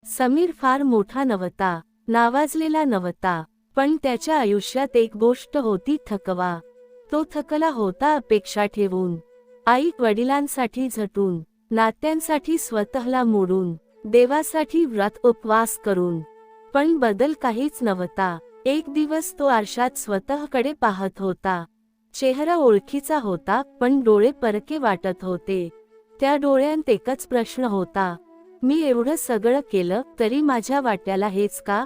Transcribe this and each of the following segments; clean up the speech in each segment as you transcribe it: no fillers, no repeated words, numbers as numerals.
समीर फार मोठा नव्हता, नावाजलेला नव्हता, पण त्याच्या आयुष्यात एक गोष्ट होती, थकवा. तो थकला होता अपेक्षा ठेवून, आई वडिलांसाठी झटून, नात्यांसाठी स्वतःला मोडून, देवासाठी व्रत उपवास करून. पण बदल काहीच नव्हता. एक दिवस तो आरशात स्वतःकडे पाहत होता. चेहरा ओळखीचा होता, पण डोळे परके वाटत होते. त्या डोळ्यांत एकच प्रश्न होता, मी एवढं सगळं केलं तरी माझ्या वाट्याला हेच का?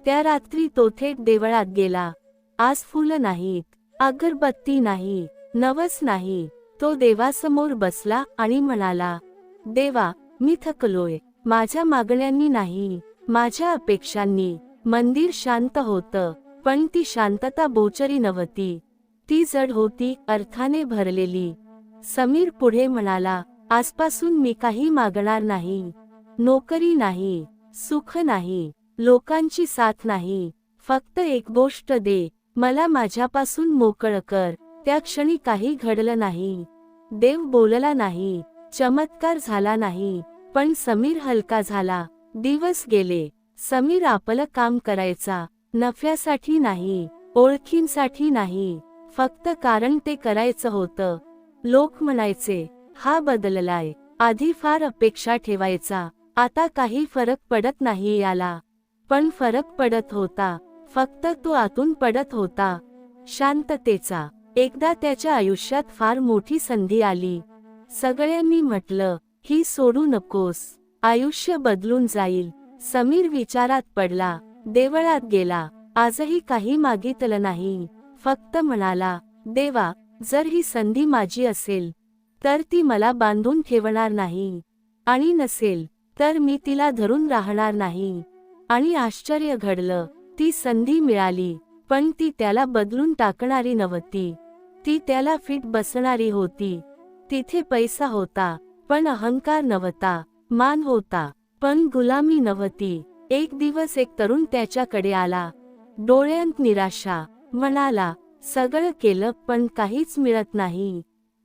त्या रात्री तो थेट देवळात गेला. आज फुलं नाहीत, अगरबत्ती नाही, नवस नाही. तो देवासमोर बसला आणि म्हणाला, देवा, मी थकलोय. माझ्या मागण्यांनी नाही, माझ्या अपेक्षांनी. मंदिर शांत होतं, पण ती शांतता बोचरी नव्हती. ती जड होती, अर्थाने भरलेली. समीर पुढे म्हणाला, आजपासून मी काही मागणार नाही. नोकरी नाही, सुख नाही, लोकांची साथ नाही. फक्त एक गोष्ट दे, मला माझ्यापासून मोकळं कर. त्या क्षणी काही घडलं नाही. देव बोलला नाही, चमत्कार झाला नाही, पण समीर हलका झाला. दिवस गेले. समीर आपलं काम करायचा, नफ्यासाठी नाही, ओळखींसाठी नाही, फक्त कारण ते करायचं होतं. लोक म्हणायचे, हा बदललाय. आधी फार अपेक्षा ठेवायचा, आता काही फरक पडत नाही याला. पण फरक पडत होता, फक्त तो आतून पडत होता, शांततेचा. एकदा त्याच्या आयुष्यात फार मोठी संधी आली. सगळ्यांनी म्हटलं, ही सोडू नकोस, आयुष्य बदलून जाईल. समीर विचारात पडला. देवळात गेला. आजही काही मागितलं नाही, फक्त म्हणाला, देवा, जर ही संधी माझी असेल तर ती मला बांधून ठेवणार नाही, आणि नसेल तर मी तिला धरून राहणार नाही. आणि आश्चर्य घडलं. ती संधी मिळाली, पण ती त्याला बदलून टाकणारी नव्हती. ती त्याला फिट बसणारी होती. तिथे पैसा होता, पण अहंकार नव्हता. मान होता, पण गुलामी नव्हती. एक दिवस एक तरुण त्याच्याकडे आला, डोळ्यांत निराशा. म्हणाला, सगळं केलं पण काहीच मिळत नाही.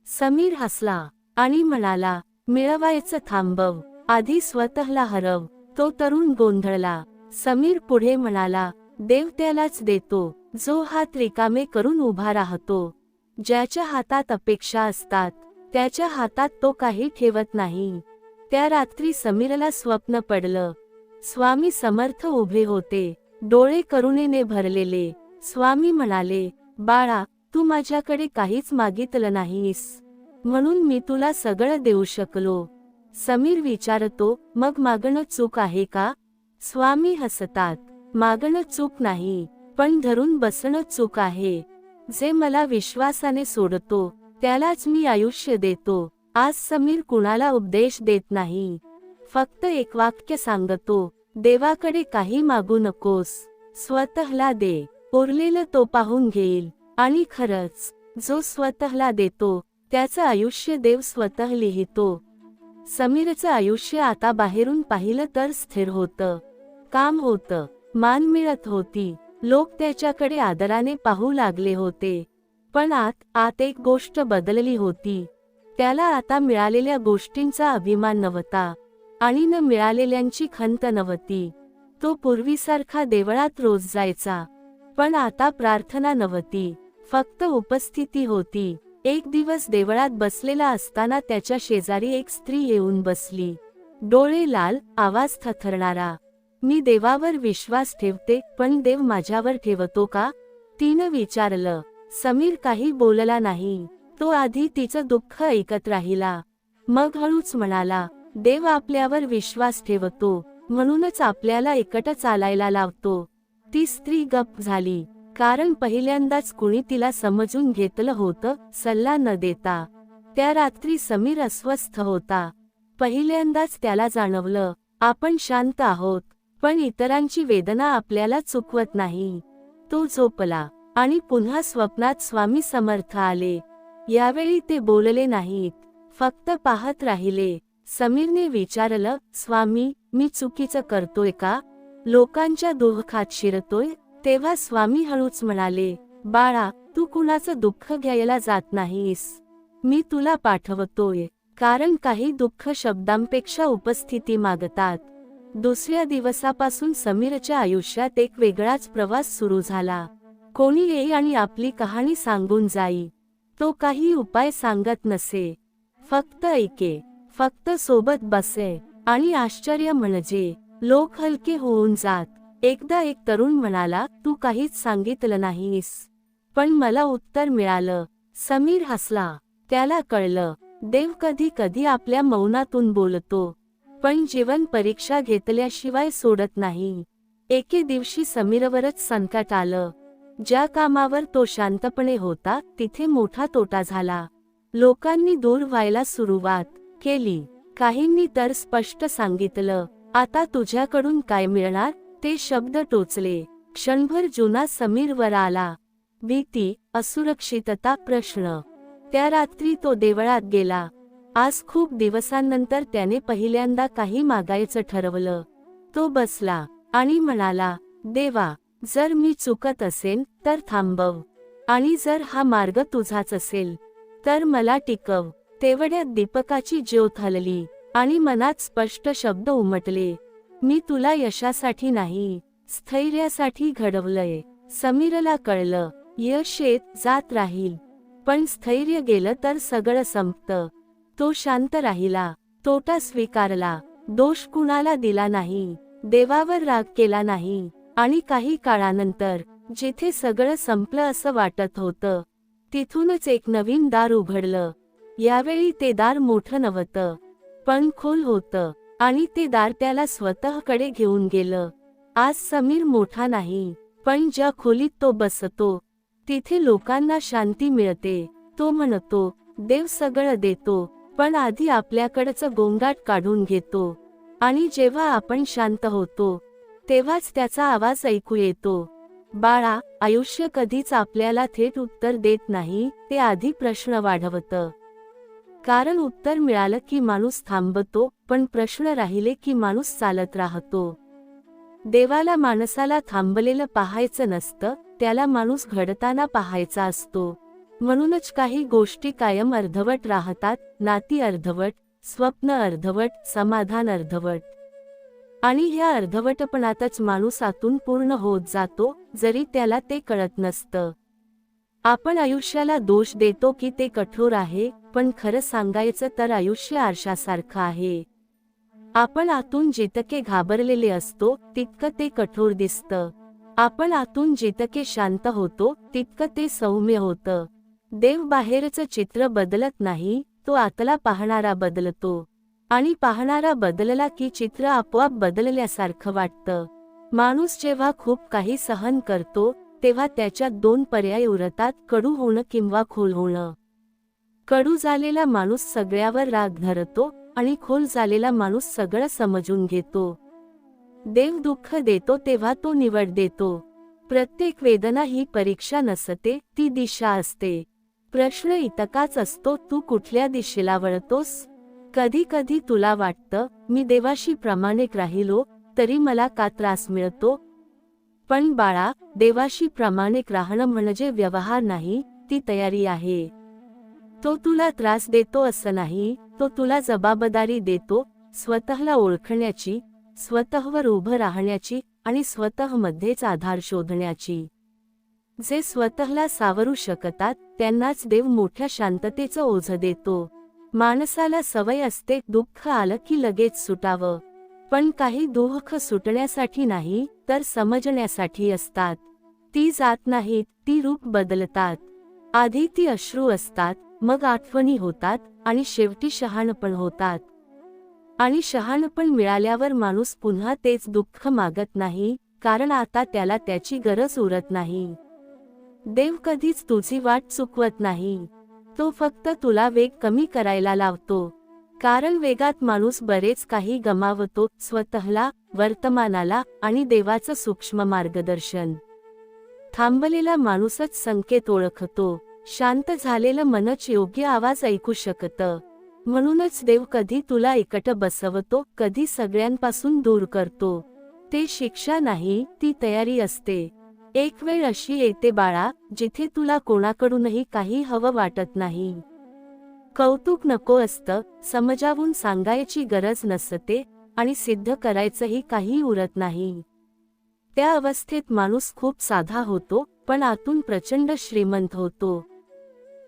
समीर हसला आणि म्हणाला, मिळवायचं थांबव, आधी स्वतःला हरव. तो तरुण गोंधळला. समीर पुढे म्हणाला, देव त्यालाच देतो जो हात रिकामे करून उभा राहतो. ज्याच्या हातात अपेक्षा असतात, त्याच्या हातात तो काही ठेवत नाही. त्या रात्री समीरला स्वप्न पडलं. स्वामी समर्थ उभे होते, डोळे करुणेने भरलेले. स्वामी म्हणाले, बाळा, तू माझ्याकडे काहीच मागितलं नाहीस, म्हणून मी तुला सगळं देऊ शकलो. समीर विचारतो, मग मागणं चूक आहे का? स्वामी हसतात, मागणं चूक नाही, पण धरून बसणं चूक आहे. जे मला विश्वासाने सोडतो त्यालाच मी आयुष्य देतो. आज समीर कुणाला उपदेश देत नाही, फक्त एक वाक्य सांगतो, देवाकडे काही मागू नकोस, स्वतःला दे. उरलेलं तो पाहून घेईल. आणि खरंच, जो स्वतःला देतो त्याचं आयुष्य देव स्वतः लिहितो. समीरचं आयुष्य आता बाहेरून पाहिलं तर स्थिर होतं. काम होतं, मान मिळत होती, लोक त्याच्याकडे आदराने पाहू लागले होते. पण आत एक गोष्ट बदलली होती. त्याला आता मिळालेल्या गोष्टींचा अभिमान नव्हता, आणि न मिळालेल्यांची खंत नव्हती. तो पूर्वीसारखा देवळात रोज जायचा, पण आता प्रार्थना नव्हती, फक्त उपस्थिती होती. एक दिवस देवळात बसलेला असताना त्याच्या शेजारी एक स्त्री येऊन बसली. डोळे लाल, आवाज थरथरणारा. मी देवावर विश्वास ठेवते, पण देव माझ्यावर ठेवतो का? तिनं विचारलं. समीर काही बोलला नाही. तो आधी तिचं दुःख ऐकत राहिला, मग हळूच म्हणाला, देव आपल्यावर विश्वास ठेवतो, म्हणूनच आपल्याला एकटं चालायला लावतो. ती स्त्री गप्प झाली, कारण पहिल्यांदाच कुणी तिला समजून घेतलं होतं, सल्ला न देता. त्या रात्री समीर अस्वस्थ होता. पहिल्यांदाच त्याला जाणवलं, आपण शांत आहोत, पण इतरांची वेदना आपल्याला चुकवत नाही. तो झोपला, आणि पुन्हा स्वप्नात स्वामी समर्थ आले. यावेळी ते बोलले नाहीत, फक्त पाहत राहिले. समीरने विचारलं, स्वामी, मी चुकीचं करतोय का? लोकांच्या दुःखात शिरतोय? तेव्हा स्वामी हळूच म्हणाले, बाळा, तू कुणाचं दुःख घ्यायला जात नाहीस, मी तुला पाठवतोय. कारण काही दुःख शब्दांपेक्षा उपस्थिती मागतात. दुसऱ्या दिवसापासून समीरच्या आयुष्यात एक वेगळाच प्रवास सुरू झाला. कोणी येई आणि आपली कहाणी सांगून जाई. तो काही उपाय सांगत नसे, फक्त ऐके, फक्त सोबत बसे. आणि आश्चर्य म्हणजे लोक हलके होऊन जात. एकदा एक तरुण म्हणाला, तू काहीच सांगितलं नाहीस, पण मला उत्तर मिळालं. समीर हसला. त्याला कळलं, देव कधी कधी आपल्या मौनातून बोलतो, पण जीवन परीक्षा घेतल्याशिवाय सोडत नाही. एके दिवशी समीरवरच संकट आलं. ज्या कामावर तो शांतपणे होता तिथे मोठा तोटा झाला. लोकांनी दूर व्हायला सुरुवात केली. काहींनी तर स्पष्ट सांगितलं, आता तुझ्याकडून काय मिळणार. ते शब्द टोचले. क्षणभर जुना समीर वर आला. भीती, असुरक्षितता, प्रश्न. त्या रात्री तो देवळात गेला. आज खूप दिवसांनंतर त्याने पहिल्यांदा काही मागायचं ठरवलं. तो बसला आणि म्हणाला, देवा, जर मी चुकत असेन तर थांबव, आणि जर हा मार्ग तुझाच असेल तर मला टिकव. तेवढ्यात दीपकाची ज्योत हलली आणि मनात स्पष्ट शब्द उमटले, मी तुला यशासाठी नाही, स्थैर्यासाठी घडवलंय. समीरला कळलं, यश येत जात राहील, पण स्थैर्य गेलं तर सगळं संपतं. तो शांत राहिला, तोटा स्वीकारला, दोष कुणाला दिला नाही, देवावर राग केला नाही. आणि काही काळानंतर जिथे सगळं संपलं असं वाटत होतं, तिथूनच एक नवीन दार उघडलं. यावेळी ते दार मोठं नव्हतं, पण खोल होतं, आणि ते दार त्याला स्वतःकडे घेऊन गेलं. आज समीर मोठा नाही, पण ज्या खोलीत तो बसतो तिथे लोकांना शांती मिळते. तो म्हणतो, देव सगळं देतो, पण आधी आपल्याकडचं गोंगाट काढून घेतो. आणि जेव्हा आपण शांत होतो तेव्हाच त्याचा आवाज ऐकू येतो. बाळा, आयुष्य कधीच आपल्याला थेट उत्तर देत नाही, ते आधी प्रश्न वाढवतं. कारण उत्तर मिळालं की माणूस थांबतो, पण प्रश्न राहिले की माणूस चालत राहतो. देवाला माणसाला थांबलेलं पाहायचं नसतं, त्याला माणूस घडताना पाहायचा असतो. म्हणूनच काही गोष्टी कायम अर्धवट राहतात. नाती अर्धवट, स्वप्न अर्धवट, समाधान अर्धवट. आणि ह्या अर्धवटपणातच माणूस आतून पूर्ण होत जातो, जरी त्याला ते कळत नसतं. आपण आयुष्याला दोष देतो की ते कठोर आहे, पण खरं सांगायचं तर आयुष्य आरशासारखं आहे. आपण आतून जितके घाबरलेले असतो तितकं ते कठोर दिसतं. आपण आतून जितके शांत होतो तितकं ते सौम्य होतं. देव बाहेरचं चित्र बदलत नाही, तो आतला पाहणारा बदलतो. आणि पाहणारा बदलला की चित्र आपोआप बदलल्यासारखं वाटतं. माणूस जेव्हा खूप काही सहन करतो तेव्हा त्याच्यात दोन पर्याय उरतात, कडू होणं किंवा खोल होणं. कडू झालेला माणूस सगळ्यावर राग धरतो, आणि खोल झालेला माणूस सगळं समजून घेतो. देव दुःख देतो तेव्हा तो निवड देतो. प्रत्येक वेदना ही परीक्षा नसते, ती दिशा असते. प्रश्न इतकाच असतो, तू कुठल्या दिशेला वळतोस. कधी कधी तुला वाटतं, मी देवाशी प्रामाणिक राहिलो तरी मला का त्रास मिळतो. पण बाळा, देवाशी प्रामाणिक राहणं म्हणजे व्यवहार नाही, ती तयारी आहे. तो तुला त्रास देतो असं नाही, तो तुला जबाबदारी देतो, स्वतःला ओळखण्याची, स्वतःवर उभं राहण्याची, आणि स्वतःमध्येच आधार शोधण्याची. जे स्वतःला सावरू शकतात त्यांनाच देव मोठ्या शांततेचं ओझं देतो. माणसाला सवय असते दुःख आलं की लगेच सुटावं, पण काही दुःख सुटण्यासाठी नाही तर समजण्यासाठी असतात. ती जात नाहीत, ती रूप बदलतात. आधी ती अश्रू असतात, मग आठवणी होतात, आणि शेवटी शहाणपण होतात. आणि शहाणपण मिळाल्यावर माणूस पुन्हा तेच दुःख मागत नाही, कारण आता त्याला त्याची गरज उरत नाही. देव कधीच तुझी वाट चुकवत नाही, तो फक्त तुला वेग कमी करायला लावतो. कारण वेगात माणूस बरेच काही गमावतो, स्वतःला, वर्तमानाला, आणि देवाचं सूक्ष्म मार्गदर्शन. थांबलेला माणूसच संकेत ओळखतो, शांत झालेलं मनच योग्य आवाज ऐकू शकतं. म्हणूनच देव कधी तुला एकट बसवतो, कधी सगळ्यांपासून दूर करतो. ते शिक्षा नाही, ती तयारी असते. एक वेळ अशी येते बाळा, जिथे तुला कोणाकडूनही काही हवं वाटत नाही. कौतुक नको असतं, समजावून सांगायची गरज नसते, आणि सिद्ध करायचंही काही उरत नाही. त्या अवस्थेत माणूस खूप साधा होतो, पण आतून प्रचंड श्रीमंत होतो.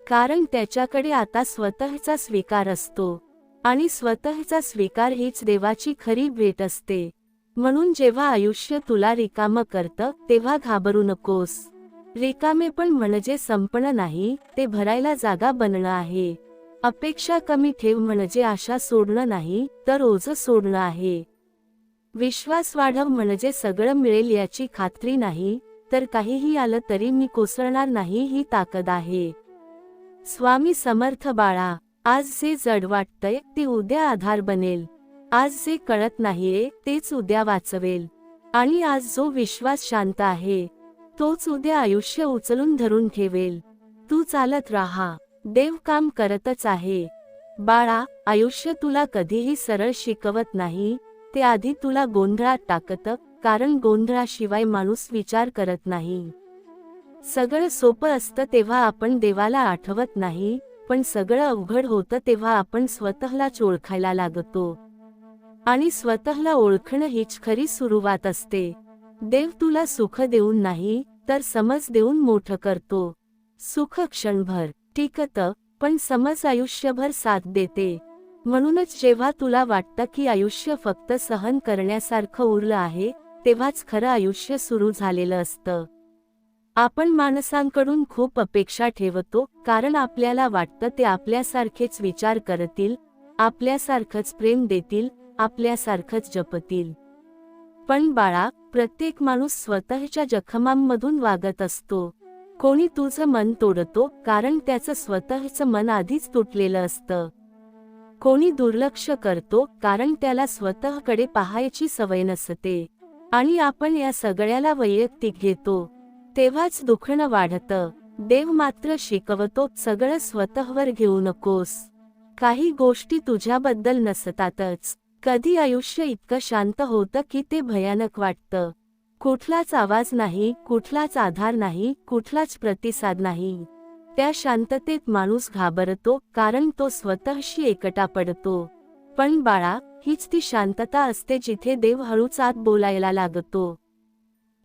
कारण त्याच्याकडे आता स्वतःचा स्वीकार असतो, आणि स्वतःचा स्वीकार हीच देवाची खरी भेट असते. म्हणून जेव्हा आयुष्य तुला रिकामं करतं तेव्हा घाबरू नकोस. रिकामेपण म्हणजे संपणं नाही, ते भरायला जागा बनणं आहे. अपेक्षा कमी ठेव म्हणजे आशा सोडणं नाही, तर ओझं सोडणं आहे. विश्वास वाढव म्हणजे सगळं मिळेल याची खात्री नाही, तर काहीही आलं तरी मी कोसळणार नाही ही ताकद आहे. स्वामी समर्थ. बाळा, आज जे जड वाटतंय ते उद्या आधार बनेल. आज जे कळत नाहीये तेच उद्या वाचवेल. आणि आज जो विश्वास शांत आहे तोच उद्या आयुष्य उचलून धरून ठेवेल. तू चालत राहा, देव काम करतच आहे. बाळा, आयुष्य तुला कधीही सरळ शिकवत नाही, ते आधी तुला गोंधळात टाकतं, कारण गोंधळाशिवाय माणूस विचार करत नाही. सगळं सोपं असतं तेव्हा आपण देवाला आठवत नाही, पण सगळं अवघड होतं तेव्हा आपण स्वतःलाच ओळखायला लागतो. आणि स्वतःला ओळखणं हीच खरी सुरुवात असते. देव तुला सुख देऊन नाही, तर समज देऊन मोठं करतो. सुख क्षणभर टिकतं, पण समज आयुष्यभर साथ देते. म्हणूनच जेव्हा तुला वाटतं की आयुष्य फक्त सहन करण्यासारखं उरलं आहे, तेव्हाच खरं आयुष्य सुरू झालेलं असतं. आपण माणसांकडून खूप अपेक्षा ठेवतो, कारण आपल्याला वाटतं ते आपल्यासारखेच विचार करतील, आपल्यासारखंच प्रेम देतील, आपल्यासारखंच जपतील. पण बाळा, प्रत्येक माणूस स्वतःच्या जखमांमधून वागत असतो. कोणी तुझं मन तोडतो, कारण त्याचं स्वतःचं मन आधीच तुटलेलं असतं. कोणी दुर्लक्ष करतो, कारण त्याला स्वतःकडे पाहायची सवय नसते. आणि आपण या सगळ्याला वैयक्तिक घेतो, तेव्हाच दुखणं वाढतं. देव मात्र शिकवतो, सगळं स्वतःवर घेऊ नकोस. काही गोष्टी तुझ्याबद्दल नसतातच. कधी आयुष्य इतकं शांत होतं की ते भयानक वाटतं. कुठलाच आवाज नाही, कुठलाच आधार नाही, कुठलाच प्रतिसाद नाही. त्या शांततेत माणूस घाबरतो, कारण तो स्वतःशी एकटा पडतो. पण बाळा, हीच ती शांतता असते जिथे देव हळूच आत बोलायला लागतो.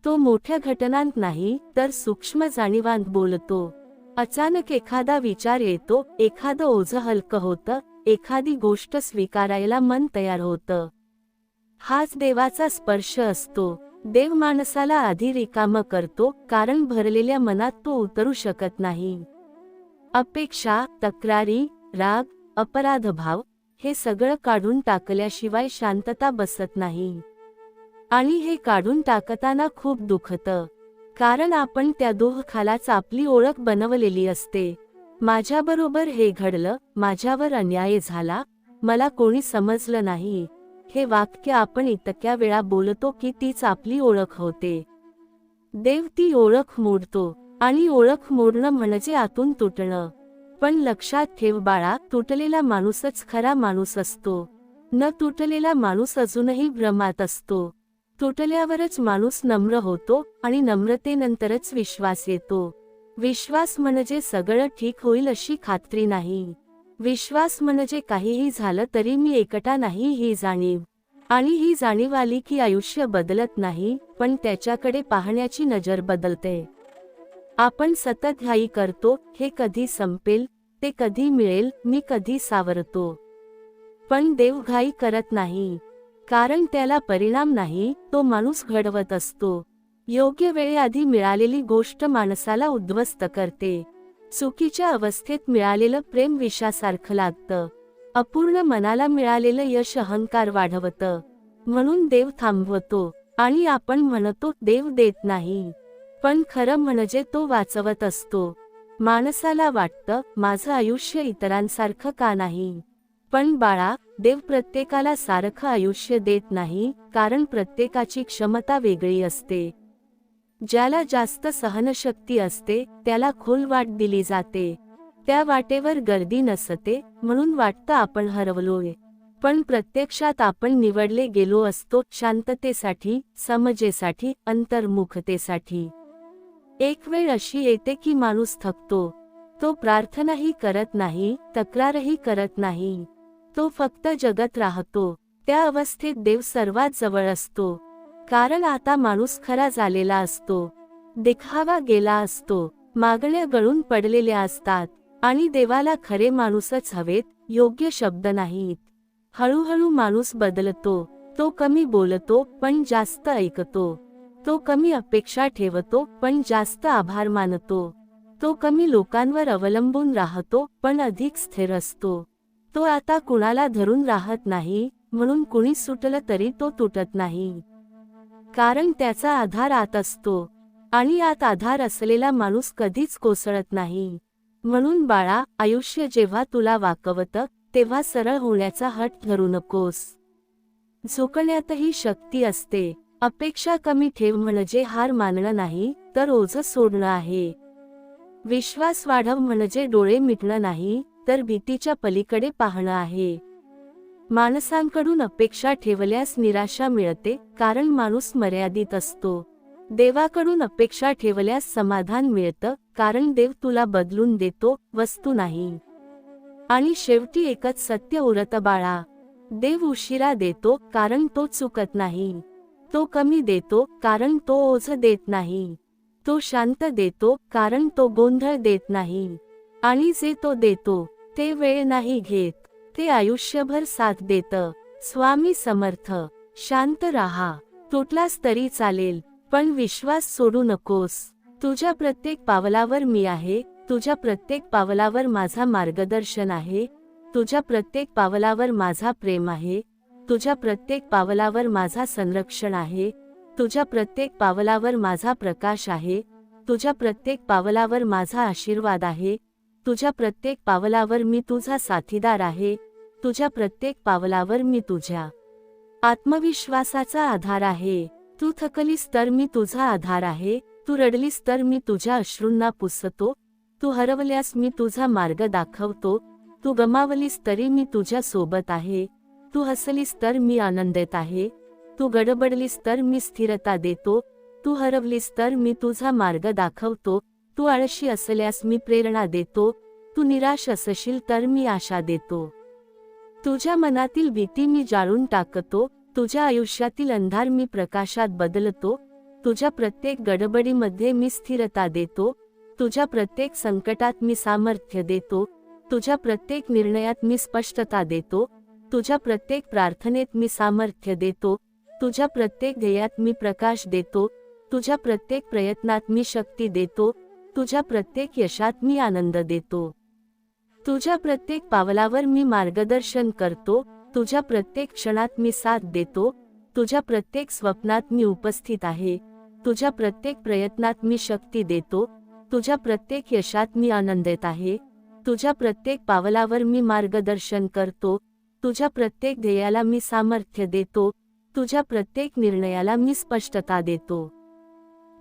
तो मोठ्या घटनांत नाही, तर सूक्ष्म जाणीवांत बोलतो. अचानक एखादा विचार येतो, एखादं ओझं हलकं होतं, एखादी गोष्ट स्वीकारायला मन तयार होतं. हाच देवाचा स्पर्श असतो. देव माणसाला आधी रिकामं करतो, कारण भरलेल्या मनात तो उतरू शकत नाही. अपेक्षा, तक्रारी, राग, अपराधभाव हे सगळं काढून टाकल्याशिवाय शांतता बसत नाही. आणि हे काढून टाकताना खूप दुखतं, कारण आपण त्या दुःखालाच आपली ओळख बनवलेली असते. माझ्याबरोबर हे घडलं, माझ्यावर अन्याय झाला, मला कोणी समजलं नाही, हे वाक्य आपण इतक्या वेळा बोलतो की तीच आपली ओळख होते. देव ती ओळख मोडतो, आणि ओळख मोडणं म्हणजे आतून तुटणं. पण लक्षात ठेव बाळा, तुटलेला माणूसच खरा माणूस असतो. न तुटलेला माणूस अजूनही भ्रमात असतो. तुटल्यावरच माणूस नम्र होतो, आणि नम्रतेनंतरच विश्वास येतो. विश्वास म्हणजे सगळं ठीक होईल अशी खात्री नाही. विश्वास म्हणजे काहीही झालं तरी मी एकटा नाही ही जाणीव. आणि ही जाणीव आली की आयुष्य बदलत नाही, पण त्याच्याकडे पाहण्याची नजर बदलते. आपण सतत घाई करतो, हे कधी संपेल, ते कधी मिळेल, मी कधी सावरतो. पण देव घाई करत नाही, कारण त्याला परिणाम नाही, तो माणूस घडवत असतो. योग्य वेळेआधी मिळालेली गोष्ट माणसाला उद्ध्वस्त करते. चुकीच्या अवस्थेत मिळालेलं प्रेम विषासारखं लागतं. अपूर्ण मनाला मिळालेलं यश अहंकार वाढवतं. म्हणून देव थांबवतो, आणि आपण म्हणतो देव देत नाही. पण खरं म्हणजे तो वाचवत असतो. माणसाला वाटतं, माझं आयुष्य इतरांसारखं का नाही? पण बाळा, देव प्रत्येकाला सारखं आयुष्य देत नाही, कारण प्रत्येकाची क्षमता वेगळी असते. ज्याला जास्त सहनशक्ती असते, त्याला खोल वाट दिली जाते. त्या वाटेवर गर्दी नसते, म्हणून वाटतं आपण हरवलोय. पण प्रत्यक्षात आपण निवडले गेलो असतो, शांततेसाठी, समजेसाठी, अंतर्मुखतेसाठी. एक वेळ अशी येते की माणूस थकतो. तो प्रार्थनाही करत नाही, तक्रारही करत नाही. तो फक्त जगत राहतो. त्या अवस्थेत देव सर्वात जवळ असतो, कारण आता माणूस खरा झालेला असतो, देखावा गेला असतो, मागण्या गळून पडलेल्या असतात आणि देवाला खरे माणूसच हवेत, योग्य शब्द नाहीत. हळूहळू माणूस बदलतो, तो कमी बोलतो पण जास्त ऐकतो, तो कमी अपेक्षा ठेवतो पण जास्त आभार मानतो, तो कमी लोकांवर अवलंबून राहतो पण अधिक स्थिर असतो, तो आता कुणाला धरून राहत नाही, म्हणून कुणी सुटलं तरी तो तुटत नाही, कारण त्याचा आधार आत असतो आणि आत आधार असलेला माणूस कधीच कोसळत नाही. म्हणून बाळा, आयुष्य जेव्हा तुला वाकवतं तेव्हा सरळ होण्याचा हट धरू नकोस. झुकण्यातही शक्ती असते. अपेक्षा कमी ठेव म्हणजे हार मानणं नाही, तर ओझं सोडणं आहे. विश्वास वाढव म्हणजे डोळे मिटणं नाही, तर भीतीच्या पलीकडे पाहणं आहे. माणसांकडून अपेक्षा ठेवल्यास निराशा मिळते, कारण माणूस मर्यादित असतो. देवाकडून अपेक्षा ठेवल्यास समाधान मिळतं, कारण देव तुला बदलून देतो, वस्तू नाही. आणि शेवटी एकच सत्य उरतं बाळा, देव उशिरा देतो कारण तो चुकत नाही, तो कमी देतो कारण तो ओझं देत नाही, तो शांत देतो कारण तो गोंधळ देत नाही, आणि जे तो देतो ते वेळ नाही घेत, ते आयुष्यभर साथ देतं. स्वामी समर्थ. शांत राहा, तुटलास तरी चालेल, पण विश्वास सोडू नकोस. तुझ्या प्रत्येक पावलावर मी आहे, तुझ्या प्रत्येक पावलावर माझा मार्गदर्शन आहे, तुझ्या प्रत्येक पावलावर माझा प्रेम आहे, तुझ्या प्रत्येक पावलावर माझा संरक्षण आहे, तुझ्या प्रत्येक पावलावर माझा प्रकाश आहे, तुझ्या प्रत्येक पावलावर माझा आशीर्वाद आहे, तुझ्या प्रत्येक पावलावर मी तुझा साथीदार आहे, तुझ्या प्रत्येक पावलावर मी तुझ्या आत्मविश्वासाचा आधार आहे. तू थकलीस तर मी तुझा आधार आहे, तू रडलीस तर मी तुझ्या अश्रूंना पुसतो, तू हरवल्यास मी तुझा मार्ग दाखवतो, तू गमावलीस तरी मी तुझ्या सोबत आहे, तू हसलीस तर मी आनंदित आहे, तू गडबडलीस तर मी स्थिरता देतो, तू हरवलीस तर मी तुझा मार्ग दाखवतो, तू आळशी असल्यास मी प्रेरणा देतो, तू निराश असशील तर मी आशा देतो. तुझ्या मनातील भीती मी जाळून टाकतो, तुझ्या आयुष्यातील अंधार मी प्रकाशात बदलतो, तुझ्या प्रत्येक गडबडीमध्ये मी स्थिरता देतो, तुझ्या प्रत्येक संकटात मी सामर्थ्य देतो, तुझ्या प्रत्येक निर्णयात मी स्पष्टता देतो, तुझ्या प्रत्येक प्रार्थनेत मी सामर्थ्य देतो, तुझ्या प्रत्येक ध्येयात मी प्रकाश देतो, तुझ्या प्रत्येक प्रयत्नात मी शक्ती देतो, तुझ्या प्रत्येक यशात मी आनंद देतो. तुझ्या प्रत्येक पावलावर मी मार्गदर्शन करतो, तुझ्या प्रत्येक क्षणात मी साथ देतो, तुझ्या प्रत्येक स्वप्नात मी उपस्थित आहे, तुझ्या प्रत्येक प्रयत्नात मी शक्ती देतो, तुझ्या प्रत्येक यशात मी आनंदित आहे, तुझ्या प्रत्येक पावलावर मी मार्गदर्शन करतो, तुझ्या प्रत्येक ध्येयाला मी सामर्थ्य देतो, तुझ्या प्रत्येक निर्णयाला मी स्पष्टता देतो.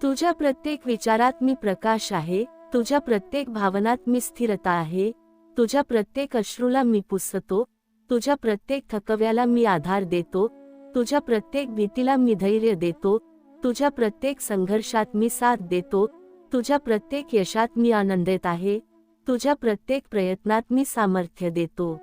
तुझ्या प्रत्येक विचारात मी प्रकाश आहे, तुझ्या प्रत्येक भावनात मी स्थिरता आहे, तुझ्या प्रत्येक अश्रूला मी पुसतो, तुझ्या प्रत्येक थकव्याला मी आधार देतो, तुझ्या प्रत्येक भीतीला मी धैर्य देतो, तुझ्या प्रत्येक संघर्षात मी साथ देतो, तुझ्या प्रत्येक यशात मी आनंदित आहे, तुझ्या प्रत्येक प्रयत्नात मी सामर्थ्य देतो.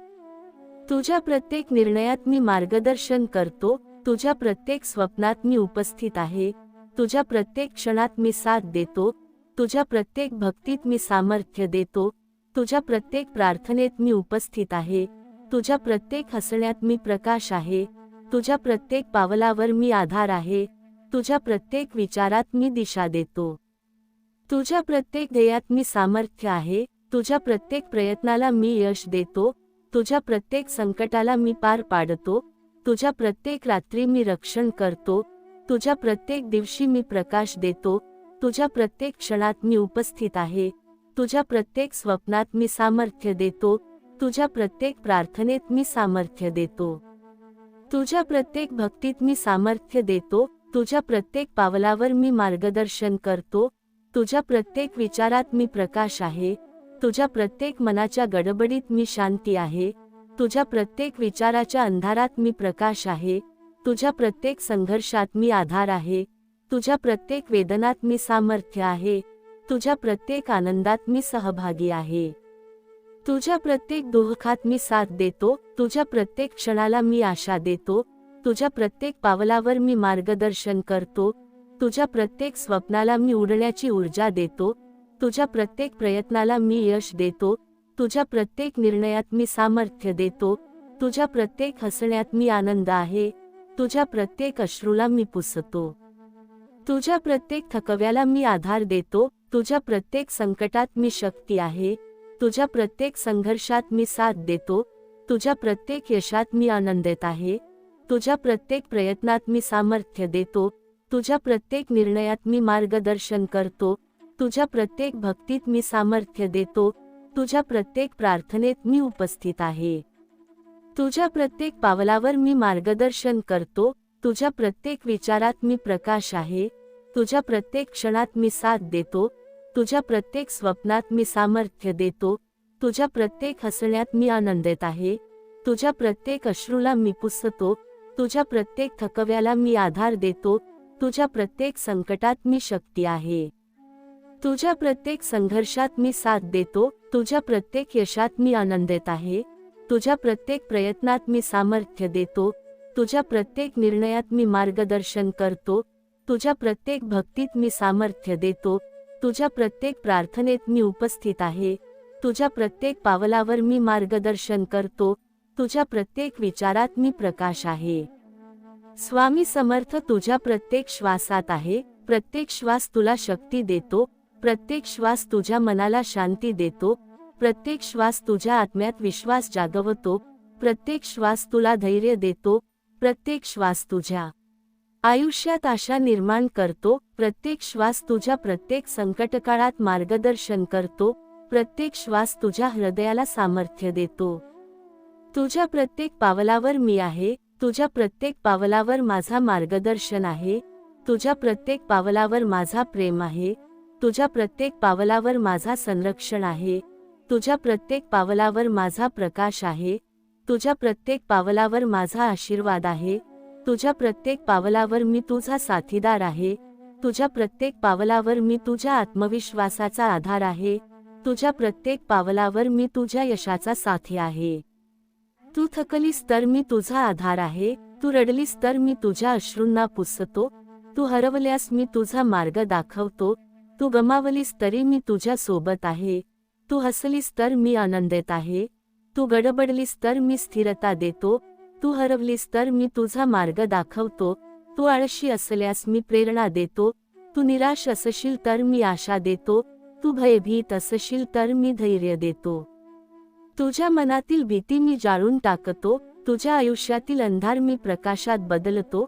तुझ्या प्रत्येक निर्णयात मी मार्गदर्शन करतो, तुझ्या प्रत्येक स्वप्नात मी उपस्थित आहे, तुझ्या प्रत्येक क्षणात मी साथ देतो, तुझ्या प्रत्येक भक्तीत मी सामर्थ्य देतो, तुझ्या प्रत्येक प्रार्थनेत मी उपस्थित आहे, तुझ्या प्रत्येक हसण्यात मी प्रकाश आहे, तुझ्या प्रत्येक पावलावर मी आधार आहे, तुझ्या प्रत्येक विचारात मी दिशा देतो. तुझ्या प्रत्येक ध्येयात मी सामर्थ्य आहे, तुझ्या प्रत्येक प्रयत्नाला मी यश देतो, तुझ्या प्रत्येक संकटाला मी पार पाडतो, तुझ्या प्रत्येक रात्री मी रक्षण करतो, तुझ्या प्रत्येक दिवशी मी प्रकाश देतो, तुझ्या प्रत्येक क्षणात मी उपस्थित आहे, तुझ्या प्रत्येक स्वप्नात मी सामर्थ्य देतो, तुझ्या प्रत्येक प्रार्थनेत मी सामर्थ्य देतो. तुझ्या प्रत्येक भक्तीत मी सामर्थ्य देतो, तुझ्या प्रत्येक पावलावर मी मार्गदर्शन करतो, तुझ्या प्रत्येक विचारात मी प्रकाश आहे, तुझ्या प्रत्येक मनाच्या गडबडीत मी शांती आहे, तुझ्या प्रत्येक विचाराच्या अंधारात मी प्रकाश आहे, तुझ्या प्रत्येक संघर्षात मी आधार आहे, तुझ्या प्रत्येक वेदनात मी सामर्थ्य आहे, तुझ्या प्रत्येक आनंदात मी सहभागी आहे. तुझ्या प्रत्येक दुःखात मी साथ देतो, तुझ्या प्रत्येक क्षणाला मी आशा देतो, तुझ्या प्रत्येक पावलावर मी मार्गदर्शन करतो, तुझ्या प्रत्येक स्वप्नाला मी उडण्याची ऊर्जा देतो, तुझ्या प्रत्येक प्रयत्नाला मी यश देतो, तुझ्या प्रत्येक निर्णयात मी सामर्थ्य देतो, तुझ्या प्रत्येक हसण्यात मी आनंद आहे, तुझ्या प्रत्येक अश्रूला मी पुसतो, तुझ्या प्रत्येक थकव्याला मी आधार देतो, तुझ्या प्रत्येक संकटात मी शक्ती आहे, तुझ्या प्रत्येक संघर्षात मी साथ देतो, तुझ्या प्रत्येक यशात मी आनंदित आहे, तुझ्या प्रत्येक प्रयत्नात मी सामर्थ्य देतो, तुझ्या प्रत्येक निर्णयात मी मार्गदर्शन करतो, तुझ्या प्रत्येक भक्तीत मी सामर्थ्य देतो, तुझ्या प्रत्येक प्रार्थनेत मी उपस्थित आहे, तुझ्या प्रत्येक पावलावर मी मार्गदर्शन करतो, तुझ्या प्रत्येक विचारात मी प्रकाश आहे, तुझ्या प्रत्येक क्षणात मी साथ देतो, तुझ्या प्रत्येक स्वप्नात मी सामर्थ्य देतो, तुझ्या प्रत्येक हसण्यात मी आनंदित आहे, तुझ्या प्रत्येक अश्रूला मी पुसतो, तुझ्या प्रत्येक थकव्याला मी आधार देतो, तुझ्या प्रत्येक संकटात मी शक्ती आहे, तुझ्या प्रत्येक संघर्षात मी साथ देतो, तुझ्या प्रत्येक यशात मी आनंदित आहे, तुझ्या प्रत्येक प्रयत्नात मी सामर्थ्य देतो, तुझ्या प्रत्येक निर्णयात मी मार्गदर्शन करतो, तुझ्या प्रत्येक भक्तीत मी सामर्थ्य देतो, तुझ्या प्रत्येक प्रार्थनेत मी उपस्थित आहे, तुझ्या प्रत्येक पावलावर मी मार्गदर्शन करतो, तुझ्या प्रत्येक विचारात मी प्रकाश आहे. स्वामी समर्थ तुझ्या प्रत्येक श्वासात आहे, प्रत्येक श्वास तुला शक्ती देतो, प्रत्येक श्वास तुझ्या मनाला शांती देतो, प्रत्येक श्वास तुझ्या आत्म्यात विश्वास जागवतो, प्रत्येक श्वास तुला धैर्य देतो, प्रत्येक श्वास तुझ्या आयुष्यात आशा निर्माण करतो, प्रत्येक श्वास तुझ्या प्रत्येक संकटकाळात मार्गदर्शन करतो, प्रत्येक श्वास तुझ्या हृदयाला सामर्थ्य देतो. तुझ्या प्रत्येक पावलावर मी आहे, तुझ्या प्रत्येक पावलावर माझा मार्गदर्शन आहे, तुझ्या प्रत्येक पावलावर माझा प्रेम आहे, तुझ्या प्रत्येक पावलावर माझा संरक्षण आहे, तुझ्या प्रत्येक पावलावर माझा प्रकाश आहे, तुझ्या प्रत्येक पावलावर माझा आशीर्वाद आहे, तुझ्या प्रत्येक पावलावर मी तुझा साथीदार आहे, तुझ्या प्रत्येक पावलावर मी तुझ्या आत्मविश्वासाचा आधार आहे, तुझ्या प्रत्येक पावलावर मी तुझ्या यशाचा साथी आहे. तू थकलीस तर मी तुझा आधार आहे, तू रडलीस तर मी तुझ्या अश्रूंना पुसतो, तू हरवल्यास मी तुझा मार्ग दाखवतो, तू गमावलीस तरी मी तुझ्या सोबत आहे, तू हसलीस तर मी आनंदित आहे, तू गडबडलीस तर मी स्थिरता देतो, तू हरवलीस तर मी तुझा मार्ग दाखवतो, तू आळशी असल्यास मी प्रेरणा देतो, तू निराश असशील तर मी आशा देतो, तू भयभीत असशील तर मी धैर्य देतो. तुझ्या मनातील भीती मी जाळून टाकतो, तुझ्या आयुष्यातील अंधार मी प्रकाशात बदलतो,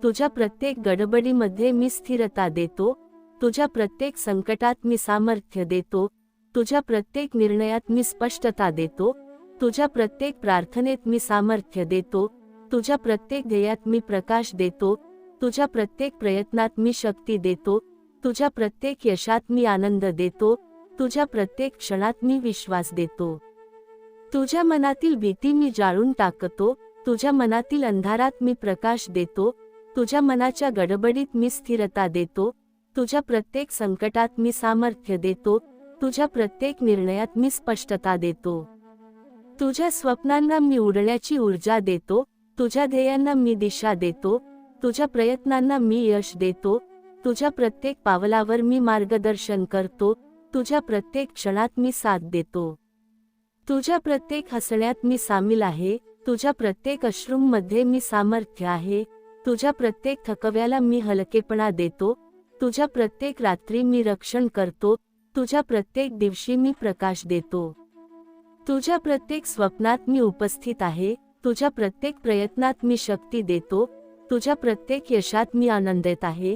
तुझ्या प्रत्येक गडबडीमध्ये मी स्थिरता देतो, तुझ्या प्रत्येक संकटात मी सामर्थ्य देतो, तुझ्या प्रत्येक निर्णयात मी स्पष्टता देतो, तुझ्या प्रत्येक प्रार्थनेत मी सामर्थ्य देतो, तुझ्या प्रत्येक ध्येयात मी प्रकाश देतो, तुझ्या प्रत्येक प्रयत्नात मी शक्ती देतो, तुझ्या प्रत्येक यशात मी आनंद देतो, तुझ्या प्रत्येक क्षणात मी विश्वास देतो. तुझ्या मनातील भीती मी जाळून टाकतो, तुझ्या मनातील अंधारात मी प्रकाश देतो, तुझ्या मनाच्या गडबडीत मी स्थिरता देतो, तुझ्या प्रत्येक संकटात मी सामर्थ्य देतो, तुझ्या प्रत्येक निर्णयात मी स्पष्टता देतो. तुझ्या स्वप्नांना मी उडण्याची ऊर्जा देतो, तुझ्या ध्येयांना मी दिशा देतो, तुझ्या प्रयत्नांना मी यश देतो, तुझ्या प्रत्येक पावलावर मी मार्गदर्शन करतो, तुझ्या प्रत्येक क्षणात मी साथ देतो. तुझ्या प्रत्येक हसण्यात मी सामील आहे, तुझ्या प्रत्येक अश्रूंमध्ये मी सामर्थ्य आहे, तुझ्या प्रत्येक थकव्याला मी हलकेपणा देतो, तुझ्या प्रत्येक रात्री मी रक्षण करतो, तुझ्या प्रत्येक दिवशी मी प्रकाश देतो. तुझ्या प्रत्येक स्वप्नात मी उपस्थित आहे, तुझ्या प्रत्येक प्रयत्नात मी शक्ती देतो, तुझ्या प्रत्येक यशात मी आनंदित आहे,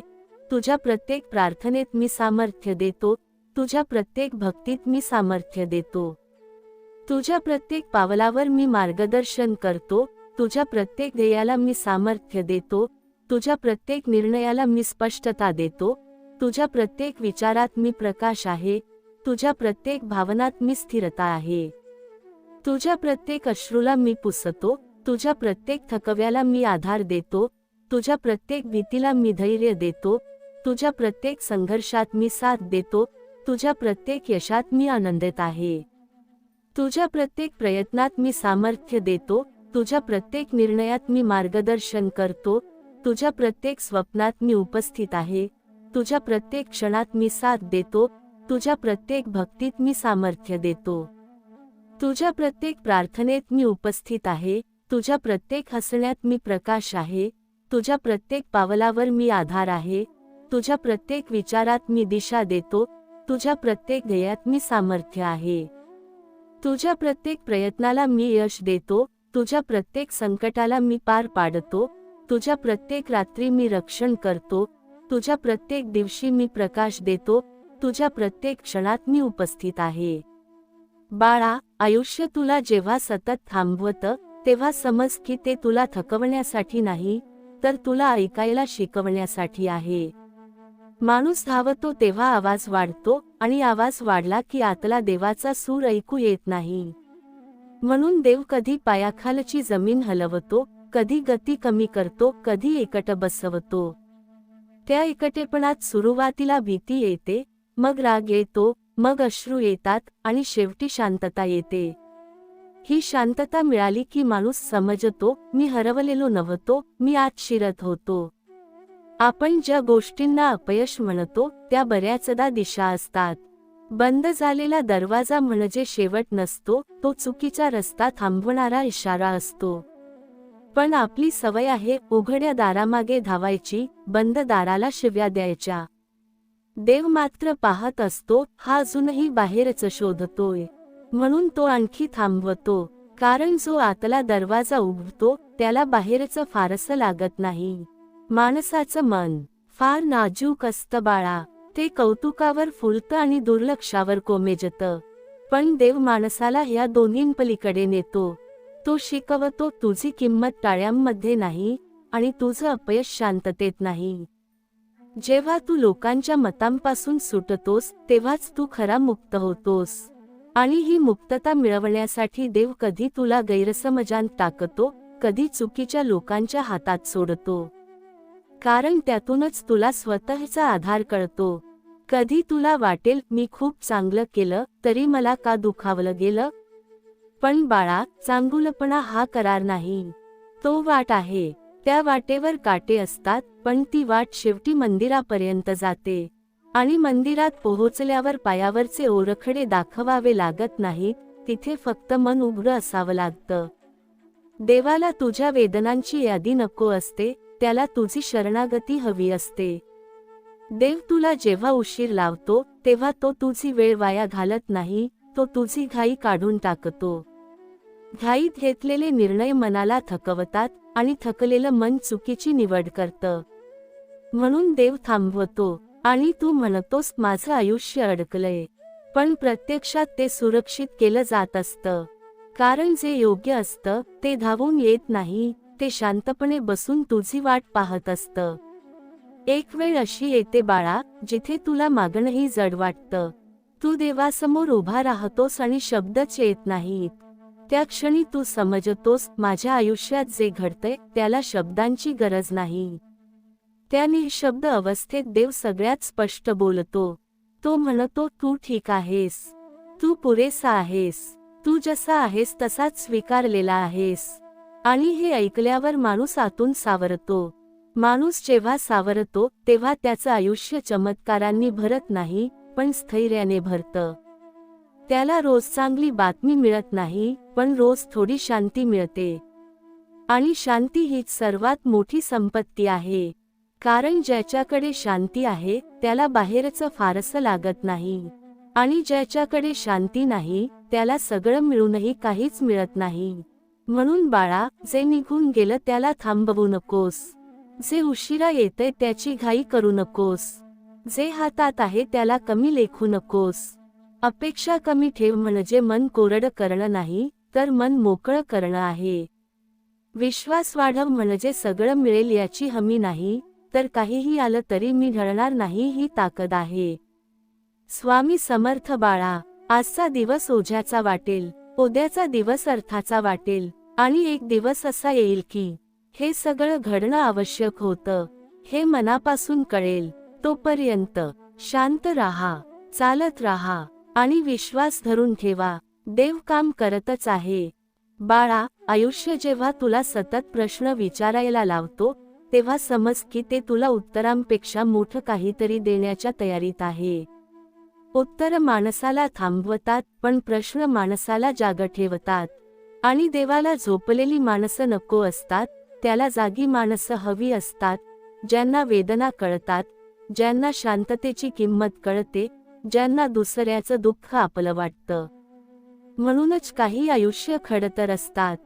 तुझ्या प्रत्येक प्रार्थनेत मी सामर्थ्य देतो, तुझ्या प्रत्येक भक्तीत मी सामर्थ्य देतो. तुझ्या प्रत्येक पावलावर मी मार्गदर्शन करतो, तुझ्या प्रत्येक ध्येयाला मी सामर्थ्य देतो, तुझ्या प्रत्येक निर्णयाला मी स्पष्टता देतो, तुझ्या प्रत्येक विचारात मी प्रकाश आहे, तुझ्या प्रत्येक भावनात मी स्थिरता आहे. तुझ्या प्रत्येक अश्रूला मी पुसतो, तुझ्या प्रत्येक थकव्याला मी आधार देतो, तुझ्या प्रत्येक भीतीला मी धैर्य देतो, तुझ्या प्रत्येक संघर्षात मी साथ देतो, तुझ्या प्रत्येक यशात मी आनंदित आहे. तुझ्या प्रत्येक प्रयत्नात मी सामर्थ्य देतो, तुझ्या प्रत्येक निर्णयात मी मार्गदर्शन करतो, तुझ्या प्रत्येक स्वप्नात मी उपस्थित आहे, तुझ्या प्रत्येक क्षणात मी साथ देतो, तुझ्या प्रत्येक भक्तीत मी सामर्थ्य देतो, तुझ्या प्रत्येक प्रार्थनेत मी उपस्थित आहे, तुझ्या प्रत्येक हसण्यात मी प्रकाश आहे, तुझ्या प्रत्येक पावलावर मी आधार आहे, तुझ्या प्रत्येक विचारात मी दिशा देतो, तुझ्या प्रत्येक ध्येयात मी सामर्थ्य आहे, तुझ्या प्रत्येक प्रयत्नाला मी यश देतो, तुझ्या प्रत्येक संकटाला मी पार पाडतो, तुझ्या प्रत्येक रात्री मी रक्षण करतो, तुझ्या प्रत्येक दिवशी मी प्रकाश देतो, तुझ्या प्रत्येक क्षणात मी उपस्थित आहे. बाळा, आयुष्य तुला जेव्हा सतत थांबवतं, तेव्हा समज की ते तुला थकवण्यासाठी नाही, तर तुला ऐकायला शिकवण्यासाठी आहे. माणूस धावतो तेव्हा आवाज वाढतो, आणि आवाज वाढला की आतला देवाचा सूर ऐकू येत नाही. म्हणून देव कधी पायाखालची जमीन हलवतो, कधी गती कमी करतो, कधी एकट बसवतो. त्या एकटेपणात सुरुवातीला भीती येते, मग राग येतो, मग अश्रू येतात, आणि शेवटी शांतता येते. ही शांतता मिळाली की माणूस समजतो, मी हरवलेलो नव्हतो, मी आत शिरत होतो. आपण ज्या गोष्टींना अपयश म्हणतो, त्या बऱ्याचदा दिशा असतात. बंद झालेला दरवाजा म्हणजे शेवट नसतो, तो चुकीचा रस्ता थांबवणारा इशारा असतो. पण आपली सवय आहे उघड्या दारामागे धावायची, बंद दाराला शिव्या द्यायच्या. देव मात्र पाहत असतो, हा अजूनही बाहेरच शोधतोय, म्हणून तो आणखी थांबवतो. कारण जो आतला दरवाजा उघडतो, त्याला बाहेरचं फारसं लागत नाही. माणसाचं मन फार नाजूक असतं बाळा, ते कौतुकावर फुलतं आणि दुर्लक्षावर कोमेजतं. पण देव माणसाला ह्या दोन्हींपलीकडे नेतो. तो शिकवतो तुझी किंमत टाळ्यांमध्ये नाही, आणि तुझं अपयश शांततेत नाही. जेव्हा तू लोकांच्या मतांपासून सुटतोस, तेव्हाच तू खरा मुक्त होतोस. आणि ही मुक्तता मिळवण्यासाठी देव कधी तुला गैरसमजात टाकतो, कधी चुकीच्या लोकांच्या हातात सोडतो. कारण त्यातूनच तुला स्वतःचा आधार कळतो. कधी तुला वाटेल मी खूप चांगलं केलं, तरी मला का दुखावलं गेलं? पण बाळा, चांगुलपणा हा करार नाही, तो वाट आहे. त्या वाटेवर काटे असतात, पण ती वाट शेवटी मंदिरापर्यंत जाते. आणि मंदिरात पोहोचल्यावर पायावरचे ओरखडे दाखवावे लागत नाहीत, तिथे फक्त मन उघडं असावं लागतं. देवाला तुझ्या वेदनांची यादी नको असते, त्याला तुझी शरणागती हवी असते. देव तुला जेव्हा उशीर लावतो, तेव्हा तो तुझी वेळ वाया घालत नाही, तो तुझी घाई काढून टाकतो. घाईत घेतलेले निर्णय मनाला थकवतात, आणि थकलेलं मन चुकीची निवड करतं. म्हणून देव थांबवतो, आणि तू म्हणतोस माझं आयुष्य अडकलंय. पण प्रत्यक्षात ते सुरक्षित केलं जात असतं. कारण जे योग्य असतं, ते धावून येत नाही, ते शांतपणे बसून तुझी वाट पाहत असतं. एक वेळ अशी येते बाळा, जिथे तुला मागणंही जड वाटतं. तू देवासमोर उभा राहतोस आणि शब्दच येत नाहीत. त्या क्षणी तू समजतोस, माझ्या आयुष्यात जे घडतंय त्याला शब्दांची गरज नाही. त्या निःशब्द अवस्थेत देव सगळ्यात स्पष्ट बोलतो. तो म्हणतो, तू ठीक आहेस, तू पुरेसा आहेस, तू जसा आहेस तसाच स्वीकारलेला आहेस. आणि हे ऐकल्यावर माणूस आतून सावरतो. माणूस जेव्हा सावरतो, तेव्हा त्याचं आयुष्य चमत्कारांनी भरत नाही, पण स्थैर्याने भरतं. त्याला रोज चांगली बातमी मिळत नाही, पण रोज थोडी शांती मिळते. आणि शांती हीच सर्वात मोठी संपत्ती आहे. कारण ज्याच्याकडे शांती आहे, त्याला बाहेरचं फारसं लागत नाही. आणि ज्याच्याकडे शांती नाही, त्याला सगळं मिळूनही काहीच मिळत नाही. म्हणून बाळा, जे निघून गेलं त्याला थांबवू नकोस. जे उशिरा येतंय त्याची घाई करू नकोस. जे हातात आहे त्याला कमी लेखू नकोस. अपेक्षा कमी ठेव म्हणजे मन कोरडं करणं नाही, तर मन मोकळं करणं आहे. विश्वास वाढव म्हणजे सगळं मिळेल याची हमी नाही, तर काहीही आलं तरी मी ढळणार नाही ही ताकद आहे. स्वामी समर्थ बाळा, आजचा दिवस ओझ्याचा वाटेल, उद्याचा दिवस अर्थाचा वाटेल, आणि एक दिवस असा येईल की हे सगळं घडणं आवश्यक होतं. हे मनापासून कळेल. तोपर्यंत शांत राहा, चालत राहा, आणि विश्वास धरून ठेवा. देव काम करतच आहे. बाळा, आयुष्य जेव्हा तुला सतत प्रश्न विचारायला लावतो, तेव्हा समज की ते तुला उत्तरांपेक्षा मोठं काहीतरी देण्याच्या तयारीत आहे. उत्तर माणसाला थांबवतात, पण प्रश्न माणसाला जाग ठेवतात. आणि देवाला झोपलेली माणसं नको असतात, त्याला जागी माणसं हवी असतात, ज्यांना वेदना कळतात, ज्यांना शांततेची किंमत कळते, ज्यांना दुसऱ्याचं दुःख आपलं वाटतं. म्हणूनच काही आयुष्य खडतर असतात.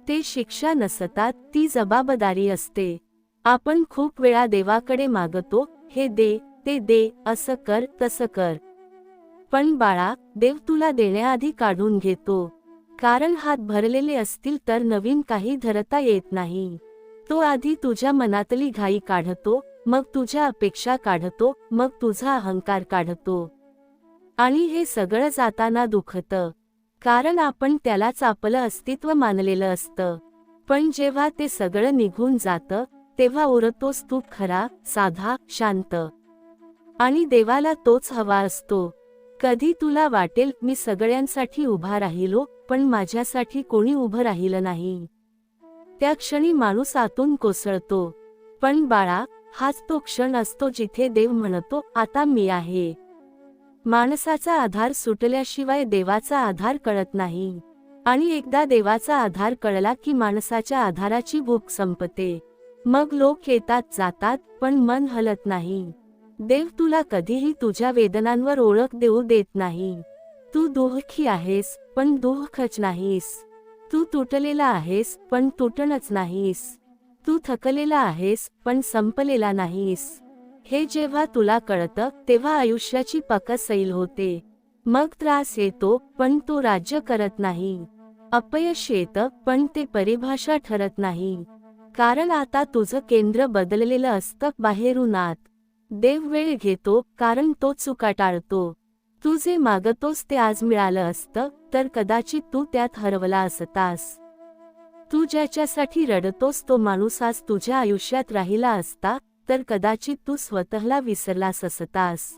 ते शिक्षा नसतात, ती जबाबदारी असते. आपण खूप वेळा देवाकडे मागतो, हे दे, ते दे, असं कर, तसं कर. पण बाळा, देव तुला देण्याआधी काढून घेतो. कारण हात भरलेले असतील तर नवीन काही धरता येत नाही. तो आधी तुझ्या मनातली घाई काढतो, मग तुझ्या अपेक्षा काढतो, मग तुझा अहंकार काढतो. आणि हे सगळं जाताना दुखतं. कारण आपण त्यालाच आपलं अस्तित्व मानलेलं असतं. पण जेव्हा ते सगळं निघून जातं, तेव्हा उरतोस तू खरा, साधा, शांत. आणि देवाला तोच हवा असतो. कधी तुला वाटेल मी सगळ्यांसाठी उभा राहिलो, पण माझ्यासाठी कोणी उभं राहिलं नाही. त्या क्षणी माणूस आतून कोसळतो. पण बाळा, हाच तो क्षण असतो जिथे देव म्हणतो, आता मी आहे. माणसाचा आधार सुटल्याशिवाय देवाचा आधार कळत नाही. आणि एकदा देवाचा आधार कळला की माणसाच्या आधाराची भूक संपते. मग लोक येतात जातात, पण मन हलत नाही. देव तुला कधीही तुझ्या वेदनांवर ओळख देऊ देत नाही. तू दुःखी आहेस, पण दुःखच नाहीस. तू तुटलेला आहेस, पण तुटणच नाहीस. तू थकलेला आहेस, पण संपलेला नाहीस. हे जेव्हा तुला कळतं, तेव्हा आयुष्याची पकड सैल होते. मग त्रास येतो, पण तो राज्य करत नाही. अपयश येतं, पण ते परिभाषा ठरत नाही. कारण आता तुझं केंद्र बदललेलं असतं बाहेरून आत. देव वेळ घेतो, कारण तो चुका टाळतो. तू जे मागतोस ते आज मिळालं असतं, तर कदाचित तू त्यात हरवला असतास. तू ज्याच्यासाठी रडतोस तो माणूस आज तुझ्या आयुष्यात राहिला असता, तर कदाचित तू स्वतःला विसरलास असतास.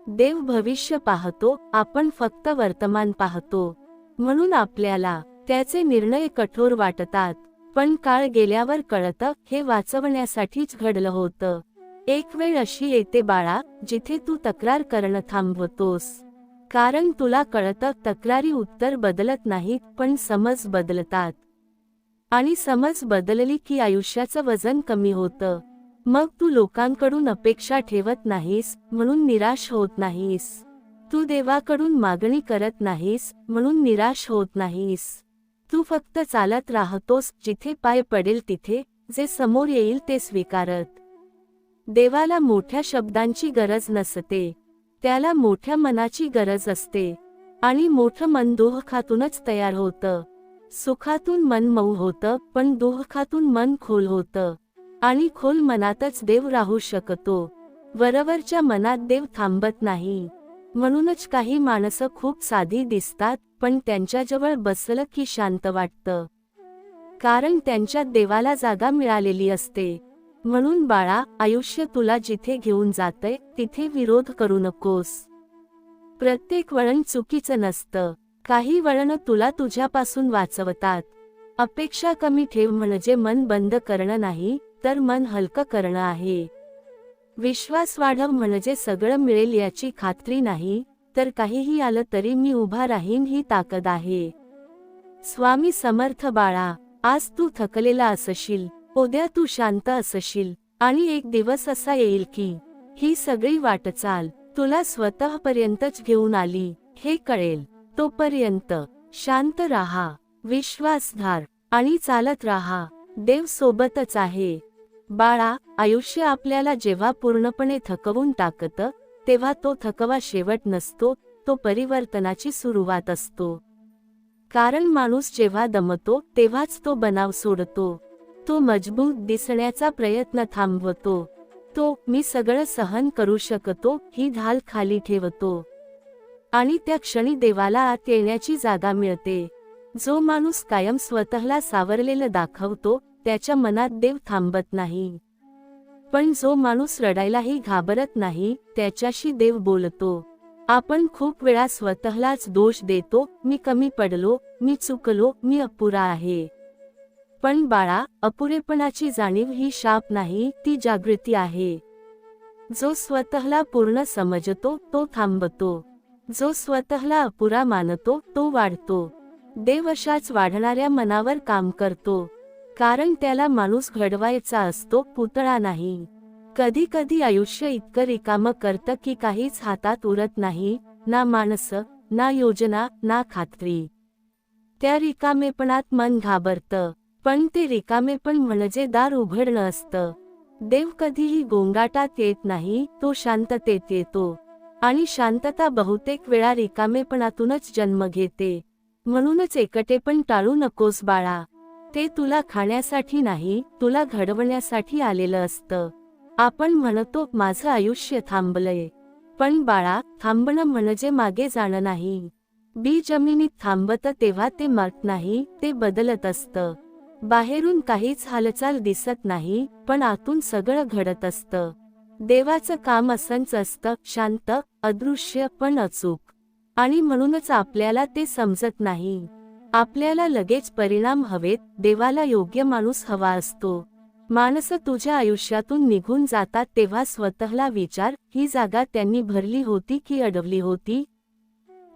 देव भविष्य पाहतो, आपण फक्त वर्तमान पाहतो. म्हणून आपल्याला त्याचे निर्णय कठोर वाटतात. पण काळ गेल्यावर कळतं, हे वाचवण्यासाठीच घडलं होतं. एक वेळ अशी येते बाळा, जिथे तू तक्रार करणं थांबवतोस. कारण तुला कळतं, तक्रारी उत्तर बदलत नाहीत, पण समज बदलतात. आणि समज बदलली की आयुष्याचं वजन कमी होतं. मग तू लोकांकडून अपेक्षा ठेवत नाहीस, म्हणून निराश होत नाहीस. तू देवाकडून मागणी करत नाहीस, म्हणून निराश होत नाहीस. तू फक्त चालत राहतोस, जिथे पाय पडेल तिथे, जे समोर येईल ते स्वीकारत. देवाला मोठ्या शब्दांची गरज नसते, त्याला मोठ्या मनाची गरज असते. आणि मोठं मन दुःखातूनच तयार होतं. सुखातून मन मऊ होतं, पण दुःखातून मन खोल होतं. आणि खोल मनातच देव राहू शकतो. वरवरच्या मनात देव थांबत नाही. म्हणूनच काही माणसं खूप साधी दिसतात, पण त्यांच्याजवळ बसलं की शांत वाटतं. कारण त्यांच्यात देवाला जागा मिळालेली असते. म्हणून बाळा, आयुष्य तुला जिथे घेऊन जातंय, तिथे विरोध करू नकोस. प्रत्येक वळण चुकीचं नसतं. काही वळणं तुला तुझ्यापासून वाचवतात. अपेक्षा कमी ठेव म्हणजे मन बंद करणं नाही, तर मन हलकं करणं आहे. विश्वास वाढव म्हणजे सगळं मिळेल याची खात्री नाही, तर काहीही आलं तरी मी उभा राहीन ही ताकद आहे. स्वामी समर्थ बाळा, आज तू थकलेला असशील, उद्या तू शांत असशील, आणि एक दिवस असा येईल की ही सगळी वाटचाल तुला स्वतःपर्यंतच घेऊन आली, हे कळेल. तोपर्यंत शांत राहा, विश्वास धार, आणि चालत राहा. देव सोबतच आहे. बाळा, आयुष्य आपल्याला जेव्हा पूर्णपणे थकवून टाकतं, तेव्हा तो थकवा शेवट नसतो, तो परिवर्तनाची सुरुवात असतो. कारण माणूस जेव्हा दमतो, तेव्हाच तो बनाव सोडतो. तो मजबूत दिसण्याचा प्रयत्न थांबवतो. तो मी सगळं सहन करू शकतो ही ढाल खाली ठेवतो. आणि त्या क्षणी देवाला आत येण्याची जागा मिळते. जो माणूस कायम स्वतःला सावरलेलं दाखवतो, त्याच्या मनात देव थांबत नाही. पण जो माणूस रडायलाही घाबरत नाही, त्याच्याशी देव बोलतो. आपण खूप वेळा स्वतःलाच दोष देतो, मी कमी पडलो, मी चुकलो, मी अपुरा आहे. पण बाळा, अपुरेपणाची जाणीव ही शाप नाही, ती जागृती आहे. जो स्वतःला पूर्ण समजतो तो थांबतो. जो स्वतःला अपुरा मानतो तो वाढतो. देव अशाच वाढणाऱ्या मनावर काम करतो. कारण त्याला माणूस घडवायचा असतो, पुतळा नाही. कधी कधी आयुष्य इतकं रिकामं करतं की काहीच हातात उरत नाही, ना माणसं, ना योजना, ना खात्री. त्या रिकामेपणात मन घाबरतं. पण ते रिकामेपण म्हणजे दार उघडणं असतं. देव कधीही गोंगाटात येत नाही, तो शांततेत येतो. आणि शांतता बहुतेक वेळा रिकामेपणातूनच जन्म घेते. म्हणूनच एकटेपण टाळू नकोस बाळा. ते तुला खाण्यासाठी नाही, तुला घडवण्यासाठी आलेलं असतं. आपण म्हणतो माझं आयुष्य थांबलंय. पण बाळा, थांबणं म्हणजे मागे जाणं नाही. बी जमिनीत थांबतं तेव्हा ते मरत नाही, ते बदलत असतं. बाहेरून काहीच हालचाल दिसत नाही, पण आतून सगळं घडत असतं. देवाचं काम असंच असतं, शांत, अदृश्य पण अचूक. आणि म्हणूनच आपल्याला ते समजत नाही. आपल्याला लगेच परिणाम हवेत, देवाला योग्य माणूस हवा असतो. माणसं तुझ्या आयुष्यातून निघून जातात तेव्हा स्वतःला विचार, ही जागा त्यांनी भरली होती की अडवली होती?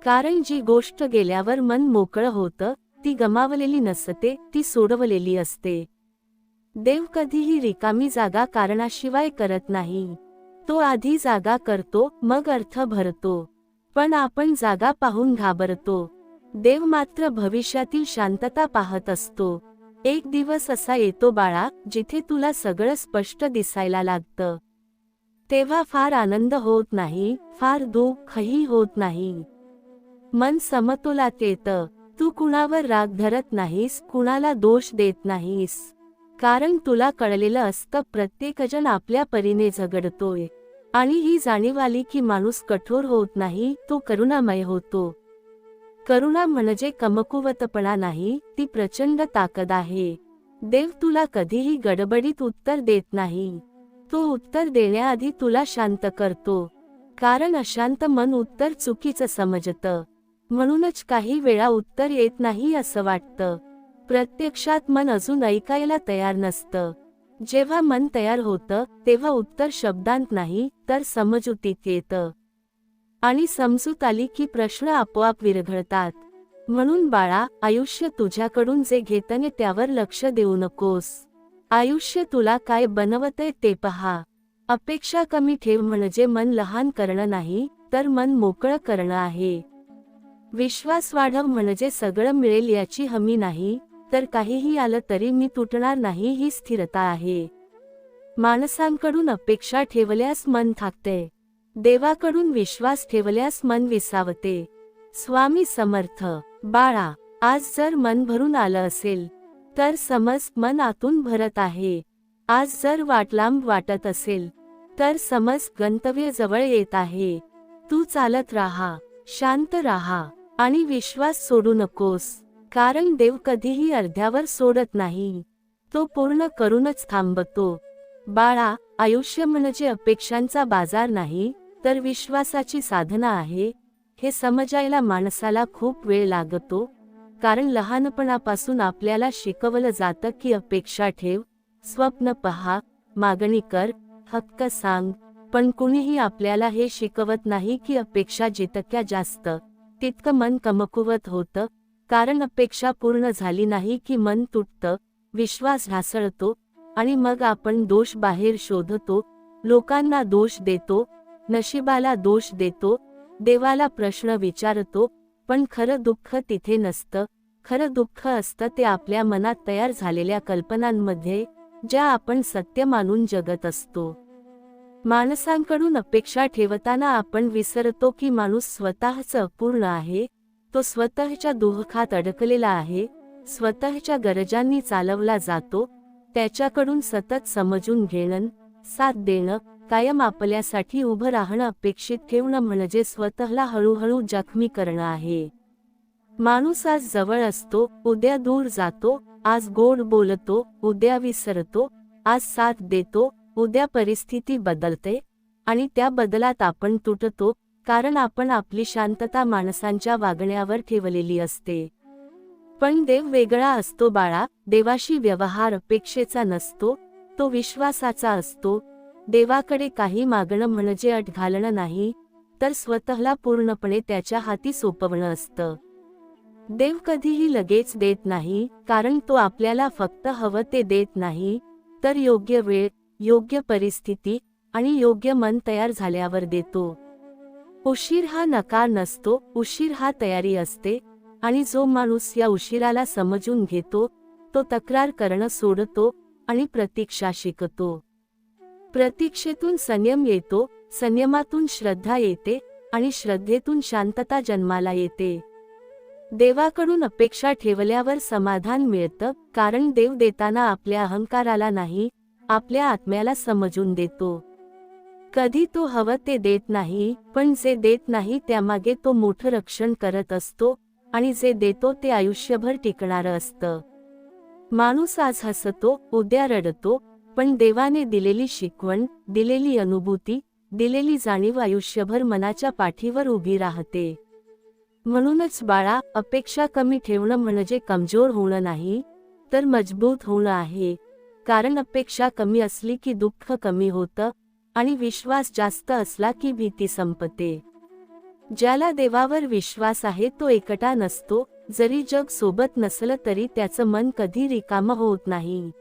कारण जी गोष्ट गेल्यावर मन मोकळं होतं, ती गमावलेली नसते, ती सोडवलेली असते. देव कधीही रिकामी जागा कारणाशिवाय करत नाही. तो आधी जागा करतो, मग अर्थ भरतो. पण आपण जागा पाहून घाबरतो. देव मात्र भविष्यातील शांतता पाहत असतो. एक दिवस असा येतो बाळा, जिथे तुला सगळं स्पष्ट दिसायला लागतं. तेव्हा फार आनंद होत नाही, फार दुःखही होत नाही. मन समतोलात येतं. तू कुणावर राग धरत नाहीस, कुणाला दोष देत नाहीस. कारण तुला कळलेलं असतं प्रत्येकजण आपल्या परीने झगडतोय. आणि ही जाणीव आली की माणूस कठोर होत नाही, तो करुणामय होतो. करुणा म्हणजे कमकुवतपणा नाही, ती प्रचंड ताकद आहे. देव तुला कधीही गडबडीत उत्तर देत नाही. तो उत्तर देण्याआधी तुला शांत करतो. कारण अशांत मन उत्तर चुकीचं समजतं. म्हणूनच काही वेळा उत्तर येत नाही असं वाटतं. प्रत्यक्षात मन अजून ऐकायला तयार नसतं. जेव्हा मन तयार होतं, तेव्हा उत्तर शब्दांत नाही, तर समजुतीत येतं. आणि समजूत आली की प्रश्न आपोआप विरघळतात. म्हणून बाळा, आयुष्य तुझ्याकडून जे घेतंय त्यावर लक्ष देऊ नकोस. आयुष्य तुला काय बनवतंय ते पहा. अपेक्षा कमी ठेव म्हणजे मन लहान करणं नाही, तर मन मोकळं करणं आहे. विश्वास वाढव म्हणजे सगळं मिळेल याची हमी नाही, तर काहीही आलं तरी मी तुटणार नाही ही स्थिरता आहे. माणसांकडून अपेक्षा ठेवल्यास मन थाकते. देवाकडून विश्वास ठेवल्यास मन विसावते. स्वामी समर्थ. बाळा, आज जर मन भरून आलं असेल, तर समज मन आतून भरत आहे. आज जर वाट लांब वाटत असेल, तर समज गंतव्य जवळ येत आहे. तू चालत राहा, शांत राहा, आणि विश्वास सोडू नकोस. कारण देव कधीही अर्ध्यावर सोडत नाही. तो पूर्ण करूनच थांबतो. बाळा, आयुष्य म्हणजे अपेक्षांचा बाजार नाही, तर विश्वासाची साधना आहे. हे समजायला माणसाला खूप वेळ लागतो. कारण लहानपणापासून आपल्याला शिकवलं जातं की अपेक्षा ठेव, स्वप्न पहा, मागणी कर, हक्क सांग. पण कुणीही आपल्याला हे शिकवत नाही की अपेक्षा जितक्या जास्त, तितकं मन कमकुवत होतं. कारण अपेक्षा पूर्ण झाली नाही की मन तुटतं, विश्वास ढासळतो, आणि मग आपण दोष बाहेर शोधतो, लोकांना दोष देतो, नशिबाला दोष देतो, देवाला प्रश्न विचारतो. पण खरं दुःख तिथे नसतं. खरं दुःख असतं ते आपल्या मनात तयार झालेल्या कल्पनांमध्ये, ज्या आपण सत्य मानून जगत असतो. माणसांकडून अपेक्षा ठेवताना आपण विसरतो की माणूस स्वतःच अपूर्ण आहे. तो स्वतःच्या दुःखात अडकलेला आहे, स्वतःच्या गरजांनी चालवला जातो. त्याच्याकडून सतत समजून घेणं, साथ देणं, कायम आपल्यासाठी उभं राहणं अपेक्षित ठेवणं म्हणजे स्वतःला हळूहळू जखमी करणं आहे. माणूस आज जवळ असतो, उद्या दूर जातो. आज गोड बोलतो, उद्या विसरतो. आज साथ देतो, उद्या परिस्थिती बदलते, आणि त्या बदलात आपण तुटतो. कारण आपण आपली शांतता माणसांच्या वागण्यावर ठेवलेली असते. पण देव वेगळा असतो बाळा. देवाशी व्यवहार अपेक्षेचा नसतो, तो विश्वासाचा असतो. देवाकडे काही मागणं म्हणजे अट घालणं नाही, तर स्वतःला पूर्णपणे त्याच्या हाती सोपवणं असतं. देव कधीही लगेच देत नाही, कारण तो आपल्याला फक्त हवं ते देत नाही, तर योग्य वेळ, योग्य परिस्थिती आणि योग्य मन तयार झाल्यावर देतो. उशीर हा नकार नसतो, उशीर हा तयारी असते. आणि जो माणूस या उशिराला समजून घेतो, तो तक्रार करणं सोडतो आणि प्रतीक्षा शिकतो. प्रतीक्षेतून संयम येतो, संयमातून श्रद्धा येते आणि श्रद्धेतून शांतता जन्माला येते. देवाकडून अपेक्षा ठेवल्यावर समाधान मिळतं, कारण देव देताना आपल्या अहंकाराला नाही, आपल्या आत्म्याला समजून देतो. कधी तो हवं ते देत नाही, पण जे देत नाही त्यामागे तो मोठं रक्षण करत असतो, आणि जे देतो ते आयुष्यभर टिकणारं असतं. माणूस आज हसतो, उद्या रडतो, पण देवाने दिलेली शिकवण, दिलेली अनुभूती, दिलेली जाणीव आयुष्यभर मनाच्या पाठीवर उभी राहते. म्हणूनच बाळा, अपेक्षा कमी ठेवणं म्हणजे कमजोर होणं नाही, तर मजबूत होणं आहे. कारण अपेक्षा कमी असली की दुःख कमी होतं, आणि विश्वास जास्त असला की भीती संपते. ज्याला देवावर विश्वास आहे तो एकटा नसतो, जरी जग सोबत नसलं तरी त्याचं मन कधी रिकामं होत नाही.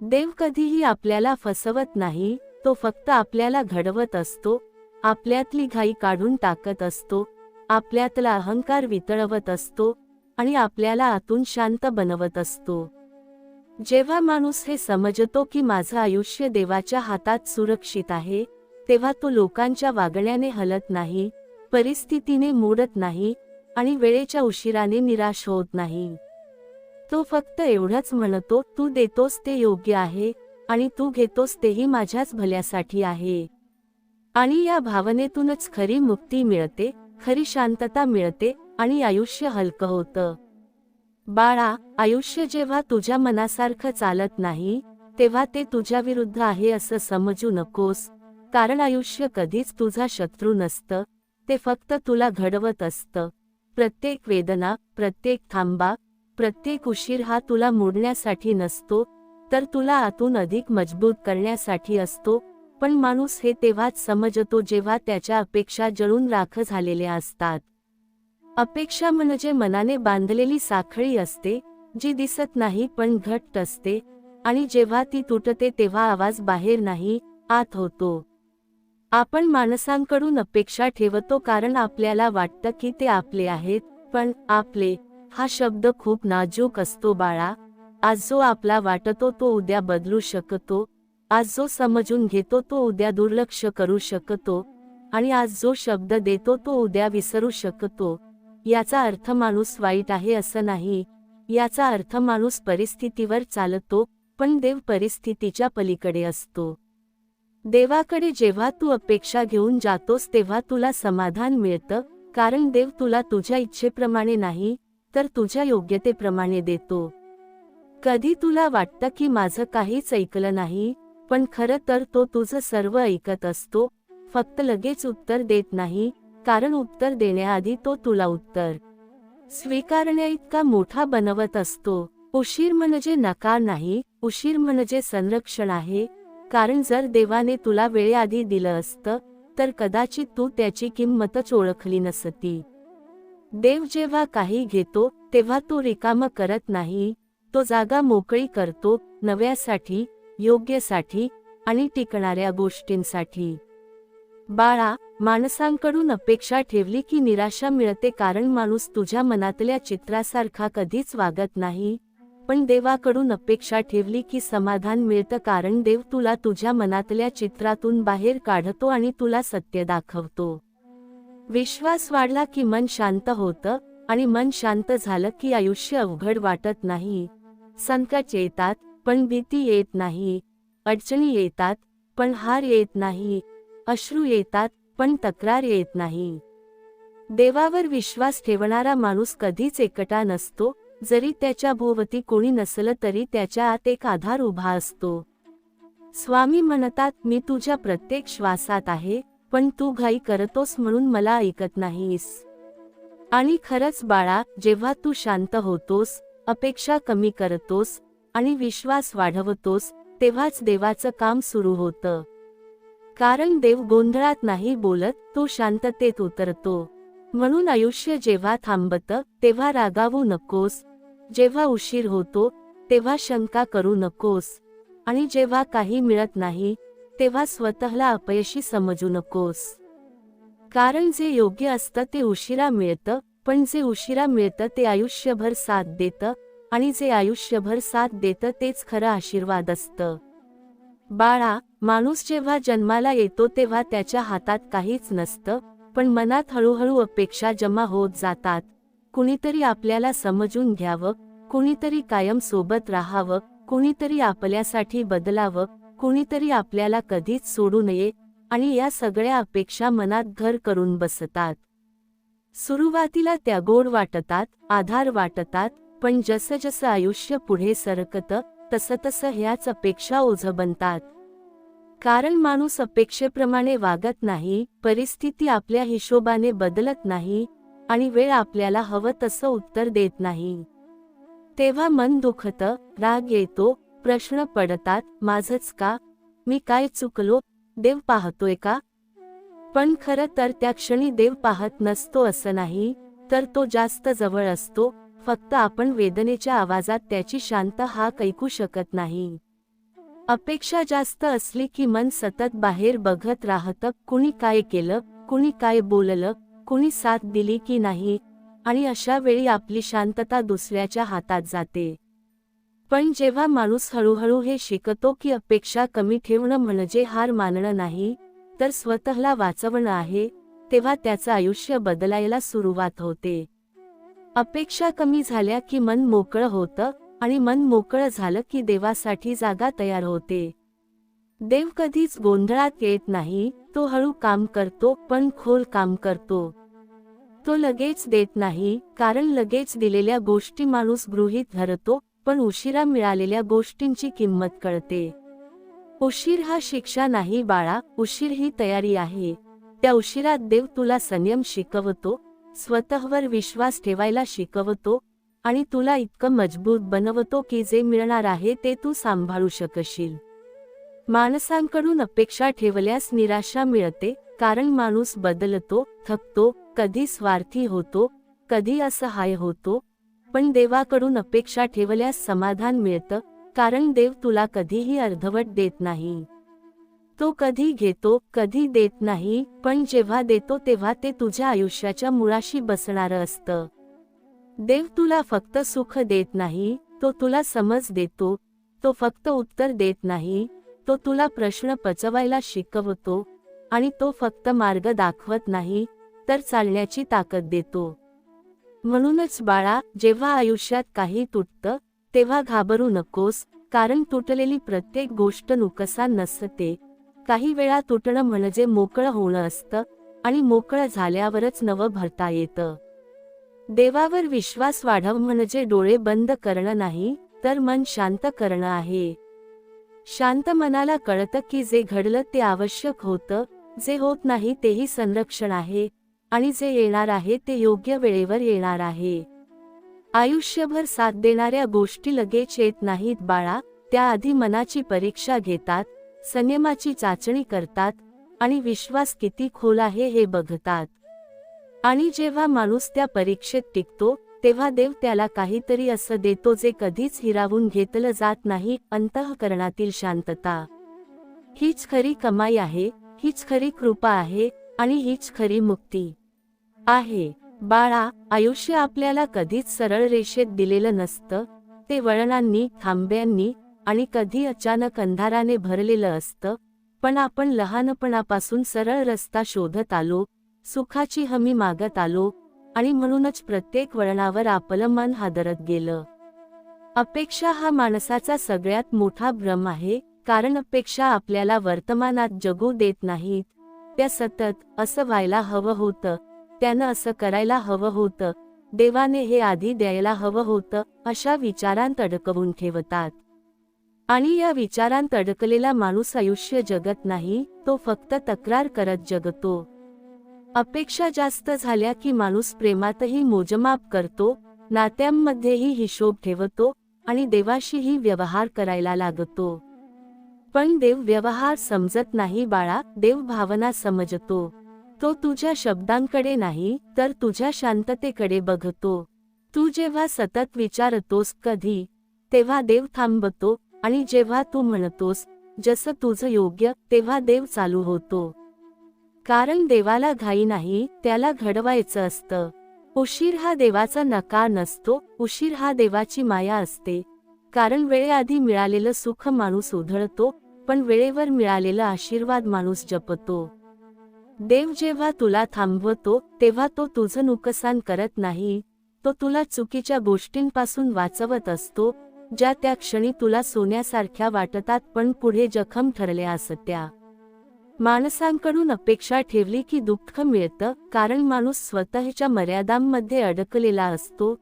देव कधीही आपल्याला फसवत नाही, तो फक्त आपल्याला घडवत असतो, आपल्यातली घाई काढून टाकत असतो, आपल्यातला अहंकार वितळवत असतो, आणि आपल्याला आतून शांत बनवत असतो. जेव्हा माणूस हे समजतो की माझं आयुष्य देवाच्या हातात सुरक्षित आहे, तेव्हा तो लोकांच्या वागण्याने हलत नाही, परिस्थितीने मोडत नाही, आणि वेळेच्या उशिराने निराश होत नाही. तो फक्त एवढंच म्हणतो, तू देतोस ते योग्य आहे, आणि तू घेतोस तेही माझ्याच भल्यासाठी आहे. आणि या भावनेतूनच खरी मुक्ती मिळते, खरी शांतता मिळते, आणि आयुष्य हलकं होतं. बाळा, आयुष्य जेव्हा तुझ्या मनासारखं चालत नाही, तेव्हा ते तुझ्या विरुद्ध आहे असं समजू नकोस, कारण आयुष्य कधीच तुझा शत्रू नसतं, ते फक्त तुला घडवत असतं. प्रत्येक वेदना, प्रत्येक थांबा, प्रत्येक उशीर हा तुला मोडण्यासाठी नसतो, तर तुला आतून अधिक मजबूत करण्यासाठी असतो. पण माणूस हे तेव्हाच समजतो जेव्हा त्याच्या अपेक्षा जळून राख झालेल्या असतात. अपेक्षा म्हणजे मनाने बांधलेली साखळी असते, जी दिसत नाही पण घट्ट असते, आणि जेव्हा ती तुटते तेव्हा आवाज बाहेर नाही, आत होतो. आपण माणसांकडून अपेक्षा ठेवतो कारण आपल्याला वाटतं की ते आपले आहेत, पण आपले हा शब्द खूप नाजूक असतो बाळा. आज जो आपला वाटतो तो उद्या बदलू शकतो, आज जो समजून घेतो तो उद्या दुर्लक्ष करू शकतो, आणि आज जो शब्द देतो तो उद्या विसरू शकतो. याचा अर्थ माणूस वाईट आहे असं नाही, याचा अर्थ माणूस परिस्थितीवर चालतो, पण देव परिस्थितीच्या पलीकडे असतो. देवाकडे जेव्हा तू अपेक्षा घेऊन जातोस तेव्हा तुला समाधान मिळतं, कारण देव तुला तुझ्या इच्छेप्रमाणे नाही, तर तुझ्या योग्यतेप्रमाणे देतो. कधी तुला वाटतं की माझं काहीच ऐकलं नाही, पण खरं तर तो तुझं सर्व ऐकत असतो, फक्त लगेच उत्तर देत नाही, कारण उत्तर देण्याआधी तो तुला उत्तर स्वीकारण्याइतका मोठा बनवत असतो. उशीर म्हणजे नकार नाही, उशीर म्हणजे संरक्षण आहे, कारण जर देवाने तुला वेळेआधी दिलं असतं, तर कदाचित तू त्याची किंमतच ओळखली नसती. देव जेव्हा काही घेतो, तेव्हा तो रिकामं करत नाही, तो जागा मोकळी करतो, नव्यासाठी, योग्यसाठी, आणि टिकणाऱ्या गोष्टींसाठी. बाळा, माणसांकडून अपेक्षा ठेवली की निराशा मिळते, कारण माणूस तुझ्या मनातल्या चित्रासारखा कधीच वागत नाही, पण देवाकडून अपेक्षा ठेवली की समाधान मिळतं, कारण देव तुला तुझ्या मनातल्या चित्रातून बाहेर काढतो आणि तुला सत्य दाखवतो. विश्वास वाढला की मन शांत होतं, आणि मन शांत झालं की आयुष्य अवघड वाटत नाही. संकट येतात, पण भीती येत नाही. अडचणी येतात, पण हार येत नाही. अश्रू येतात, पण तक्रार येत नाही. देवावर विश्वास ठेवणारा माणूस कधीच एकटा नसतो, जरी त्याच्या भोवती कोणी नसलं तरी त्याच्या आत एक आधार उभा असतो. स्वामी म्हणतात, मी तुझ्या प्रत्येक श्वासात आहे, पण तू घाई करतोस म्हणून मला ऐकत नाहीस. आणि खरंच बाळा, जेव्हा तू शांत होतोस, अपेक्षा कमी करतोस आणि विश्वास वाढवतोस, तेव्हाच देवाचं काम सुरू होतं. कारण देव गोंधळात नाही बोलत, तो शांततेत उतरतो. म्हणून आयुष्य जेव्हा थांबतं तेव्हा रागावू नकोस, जेव्हा उशीर होतो तेव्हा शंका करू नकोस, आणि जेव्हा काही मिळत नाही तेव्हा स्वतःला अपयशी समजू नकोस. कारण जे योग्य असतं ते उशिरा मिळतं, पण जे उशिरा मिळतं ते आयुष्यभर साथ देतं, आणि जे आयुष्यभर साथ देतं तेच खरं आशीर्वाद असतं. बाळा, माणूस जेव्हा जन्माला येतो तेव्हा त्याच्या हातात काहीच नसतं, पण मनात हळूहळू अपेक्षा जमा होत जातात. कुणीतरी आपल्याला समजून घ्यावं, कुणीतरी कायम सोबत राहावं, कुणीतरी आपल्यासाठी बदलावं, कुणीतरी आपल्याला कधीच सोडू नये, आणि या सगळ्या अपेक्षा मनात घर करून बसतात. सुरुवातीला त्या गोड वाटतात, आधार वाटतात, पण जसं जसं आयुष्य पुढे सरकतं तसं तसं ह्याच अपेक्षा ओझं बनतात. कारण माणूस अपेक्षेप्रमाणे वागत नाही, परिस्थिती आपल्या हिशोबाने बदलत नाही, आणि वेळ आपल्याला हवं तसं उत्तर देत नाही. तेव्हा मन दुखतं, राग येतो, प्रश्न पडतात, माझंच का? मी काय चुकलो? देव पाहतोय का? पण खरं तर त्या क्षणी देव पाहत नसतो असं नाही, तर तो जास्त जवळ असतो, फक्त आपण वेदनेच्या आवाजात त्याची शांत हाक ऐकू शकत नाही. अपेक्षा जास्त असली की मन सतत बाहेर बघत राहतं, कुणी काय केलं, कुणी काय बोललं, कुणी साथ दिली की नाही, आणि अशा वेळी आपली शांतता दुसऱ्याच्या हातात जाते. पण जेव्हा माणूस हळूहळू हे शिकतो की अपेक्षा कमी ठेवणं म्हणजे हार मानणं नाही, तर स्वतःला वाचवणं आहे, तेव्हा त्याचं आयुष्य बदलायला सुरुवात होते. अपेक्षा कमी झाल्या की मन मोकळं होतं, आणि मन मोकळं झालं की देवासाठी जागा तयार होते. देव कधीच गोंधळात येत नाही, तो हळू काम करतो पण खोल काम करतो. तो लगेच देत नाही, कारण लगेच दिलेल्या गोष्टी माणूस गृहीत धरतो, पण उशिरा मिळालेल्या गोष्टींची किंमत कळते. उशीर हा शिक्षा नाही बाळा, उशीर ही तयारी आहे. त्या उशिरात देव तुला संयम शिकवतो, स्वतःवर विश्वास ठेवायला शिकवतो, आणि तुला इतकं मजबूत बनवतो की जे मिळणार आहे ते तू सांभाळू शकशील. माणसांकडून अपेक्षा ठेवल्यास निराशा मिळते, कारण माणूस बदलतो, थकतो, कधी स्वार्थी होतो, कधी असहाय होतो. पण देवाकडून अपेक्षा ठेवल्यास समाधान मिळतं, कारण देव तुला कधीही अर्धवट देत नाही. तो कधी घेतो, कधी देत नाही, पण जेव्हा देतो तेव्हा ते तुझ्या आयुष्याच्या मुळाशी बसणारं असतं. देव तुला फक्त सुख देत नाही, तो तुला समज देतो. तो फक्त उत्तर देत नाही, तो तुला प्रश्न पचवायला शिकवतो, आणि तो फक्त मार्ग दाखवत नाही, तर चालण्याची ताकद देतो. म्हणूनच बाळा, जेव्हा आयुष्यात काही तुटतं तेव्हा घाबरू नकोस, कारण तुटलेली प्रत्येक गोष्ट नुकसान नसते. काही वेळा तुटणं म्हणजे मोकळं होणं असतं, आणि मोकळं झाल्यावरच नवं भरता येतं. देवावर विश्वास वाढव म्हणजे डोळे बंद करणं नाही, तर मन शांत करणं आहे. शांत मनाला कळतं की जे घडलं ते आवश्यक होतं, जे होत नाही तेही संरक्षण आहे, आणि जे येणार आहे ते योग्य वेळेवर येणार आहे. आयुष्यभर साथ देणाऱ्या गोष्टी लगेच येत नाहीत बाळा, त्याआधी मनाची परीक्षा घेतात, संयमाची चाचणी करतात, आणि विश्वास किती खोल आहे हे बघतात. आणि जेव्हा माणूस त्या परीक्षेत टिकतो तेव्हा देव त्याला काहीतरी असं देतो जे कधीच हिरावून घेतलं जात नाही, अंतःकरणातील शांतता. हीच खरी कमाई आहे, हीच खरी कृपा आहे, आणि हीच खरी मुक्ती आहे. बाळा, आयुष्य आपल्याला कधीच सरळ रेषेत दिलेलं नसतं, ते वळणांनी, थांब्यांनी, आणि कधी अचानक अंधाराने भरलेलं असतं. पण आपण लहानपणापासून सरळ रस्ता शोधत आलो, सुखाची हमी मागत आलो, आणि म्हणूनच प्रत्येक वळणावर आपलं मन हादरत गेलं. अपेक्षा हा माणसाचा सगळ्यात मोठा भ्रम आहे, कारण अपेक्षा आपल्याला वर्तमानात जगू देत नाहीत. त्या सतत असं व्हायला हवं होतं, त्यानं असं करायला हवं होतं, देवाने हे आधी द्यायला हवं होतं, अशा विचारांत अडकवून ठेवतात. आणि या विचारांत अडकलेला माणूस आयुष्य जगत नाही, तो फक्त तक्रार करत जगतो. अपेक्षा जास्त झाल्या की माणूस प्रेमातही मोजमाप करतो, नात्यांमध्येही हिशोब ठेवतो आणि देवाशीही व्यवहार करायला लागतो. पण देव व्यवहार समजत नाही बाळा, देव भावना समजतो. तो तुझ्या शब्दांकडे नाही तर तुझ्या शांततेकडे बघतो. तू जेव्हा सतत विचारतोस कधी, तेव्हा देव थांबतो आणि जेव्हा तू म्हणतोस जसं तुझं योग्य, तेव्हा देव चालू होतो. कारण देवाला घाई नाही, त्याला घडवायचं असतं. उशीर हा देवाचा नकार नसतो, उशीर हा देवाची माया असते. कारण वेळेआधी मिळालेलं सुख माणूस उधळतो, पण वेळेवर मिळालेला आशीर्वाद माणूस जपतो. देव जेव्हा तुला थांबवतो तेव्हा तो तुझं नुकसान करत नाही, तो तुला चुकीच्या गोष्टींपासून वाचवत असतो, ज्या त्या क्षणी तुला सोन्यासारख्या वाटतात पण पुढे जखम ठरल्या असत्या. माणसांकडून अपेक्षा ठेवली की दुःख मिळतं, कारण माणूस स्वतःच्या मर्यादांमध्ये अडकलेला असतो.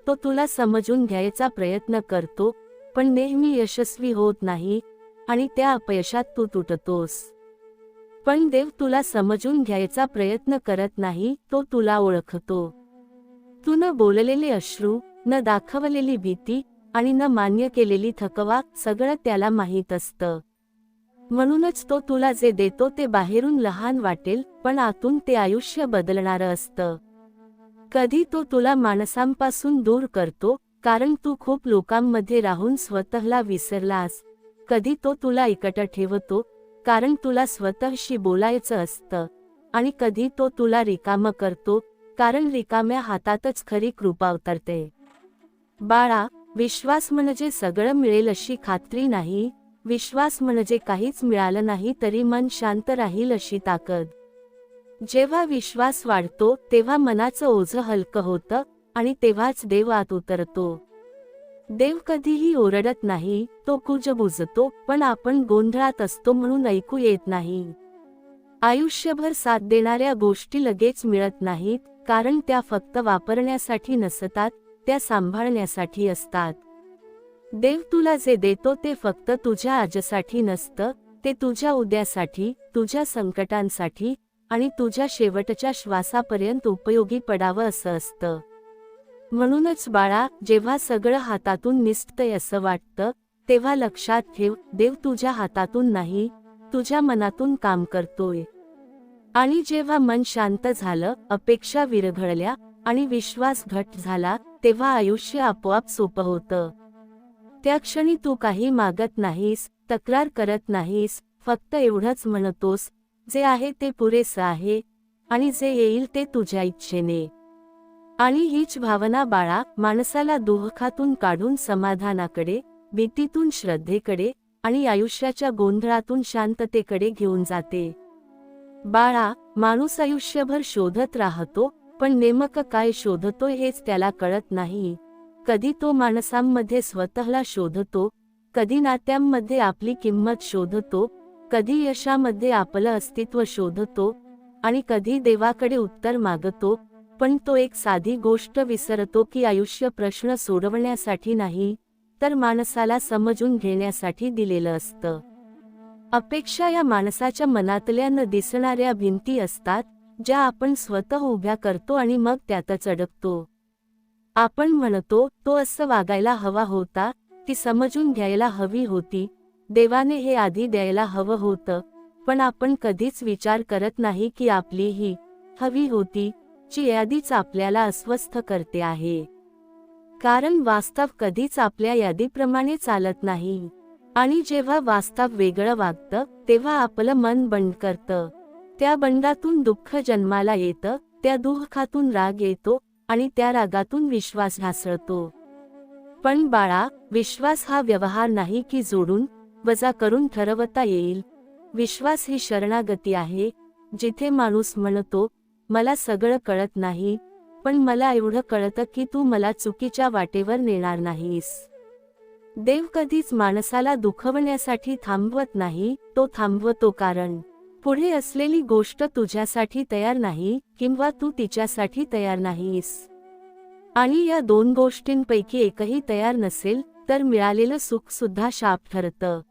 तो तुला समजून घ्यायचा प्रयत्न करतो, पण नेहमी यशस्वी होत नाही आणि त्या अपयशात तू तुटतोस. पण देव तुला समजून घ्यायचा प्रयत्न करत नाही, तो तुला ओळखतो. तू न बोललेले अश्रू, न दाखवलेली भीती आणि न मान्य केलेली थकवा, सगळं त्याला माहीत असतं. म्हणूनच तो तुला जे देतो ते बाहेरून लहान वाटेल, पण आतून ते आयुष्य बदलणारं असतं. कधी तो तुला माणसांपासून दूर करतो, कारण तू खूप लोकांमध्ये राहून स्वतःला विसरलास. कधी तो तुला एकटं ठेवतो, कारण तुला स्वतःशी बोलायचं असतं. आणि कधी तो तुला रिकामं करतो, कारण रिकाम्या हातातच खरी कृपा उतरते. बाळा, विश्वास म्हणजे सगळं मिळेल अशी खात्री नाही, विश्वास म्हणजे काहीच मिळालं नाही तरी मन शांत राहील अशी ताकद. जेव्हा विश्वास वाढतो तेव्हा मनाचं ओझं हलकं होतं आणि तेव्हाच देव आत उतरतो. देव कधीही ओरडत नाही, तो कुजबुजतो, पण आपण गोंधळात असतो म्हणून ऐकू येत नाही. आयुष्यभर साथ देणाऱ्या गोष्टी लगेच मिळत नाहीत, कारण त्या फक्त वापरण्यासाठी नसतात, त्या सांभाळण्यासाठी असतात. देव तुला जे देतो ते फक्त तुझ्या आजसाठी नसतं, ते तुझ्या उद्यासाठी, तुझ्या संकटांसाठी आणि तुझ्या शेवटच्या श्वासापर्यंत उपयोगी पडावं असं असतं. म्हणूनच बाळा, जेव्हा सगळं हातातून निसटतंय असं वाटतं, तेव्हा लक्षात ठेव, देव तुझ्या हातातून नाही, तुझ्या मनातून काम करतोय. आणि जेव्हा मन शांत झालं, अपेक्षा विरघळल्या आणि विश्वास घट्ट झाला, तेव्हा आयुष्य आपोआप सोपं होतं. त्या क्षणी तू काही मागत नाहीस, तक्रार करत नाहीस, फक्त एवढंच म्हणतोस, जे आहे ते पुरेसं आहे आणि जे येईल ते तुझ्या इच्छेने. आणि हीच भावना बाळा, माणसाला दुःखातून काढून समाधानाकडे, भीतीतून श्रद्धेकडे आणि आयुष्याच्या गोंधळातून शांततेकडे घेऊन जाते. बाळा, माणूस आयुष्यभर शोधत राहतो, पण नेमकं काय शोधतोय हेच त्याला कळत नाही. कधी तो माणसांमध्ये स्वतःला शोधतो, कधी नात्यांमध्ये आपली किंमत शोधतो, कधी यशामध्ये आपलं अस्तित्व शोधतो आणि कधी देवाकडे उत्तर मागतो, पण तो एक साधी गोष्ट विसरतो की आयुष्य प्रश्न सोडवण्यासाठी नाही, तर माणसाला समजून घेण्यासाठी दिलेलं असतं. अपेक्षा या माणसाच्या मनातल्या न दिसणाऱ्या भिंती असतात, ज्या आपण स्वतः उभ्या करतो आणि मग त्यातच अडकतो. आपण म्हणतो, तो असं वागायला हवा होता, ती समजून घ्यायला हवी होती, देवाने हे आधी द्यायला हवं होतं, पण आपण कधीच विचार करत नाही की आपली ही हवी होती ची यादीच आपल्याला अस्वस्थ करते आहे. कारण वास्तव कधीच आपल्या यादीप्रमाणे चालत नाही. आणि जेव्हा वास्तव वेगळं वागतं, तेव्हा आपलं मन बंड करतं. त्या बंडातून दुःख जन्माला येतं, त्या दुःखातून राग येतो आणि त्या रागातून विश्वास ढासळतो. पण बाळा, विश्वास हा व्यवहार नाही की जोडून वजा करून ठरवता येईल. विश्वास ही शरणागती आहे, जिथे माणूस म्हणतो, मला सगळं कळत नाही, पण मला एवढं कळतं की तू मला चुकीच्या वाटेवर नेणार नाहीस. देव कधीच माणसाला दुखवण्यासाठी थांबवत नाही, तो थांबवतो कारण पुढे असलेली गोष्ट तुझ्यासाठी तयार नाही किंवा तू तिच्यासाठी तयार नाहीस. आणि या दोन गोष्टींपैकी एकही तयार नसेल तर मिळालेलं सुख सुद्धा शाप ठरतं.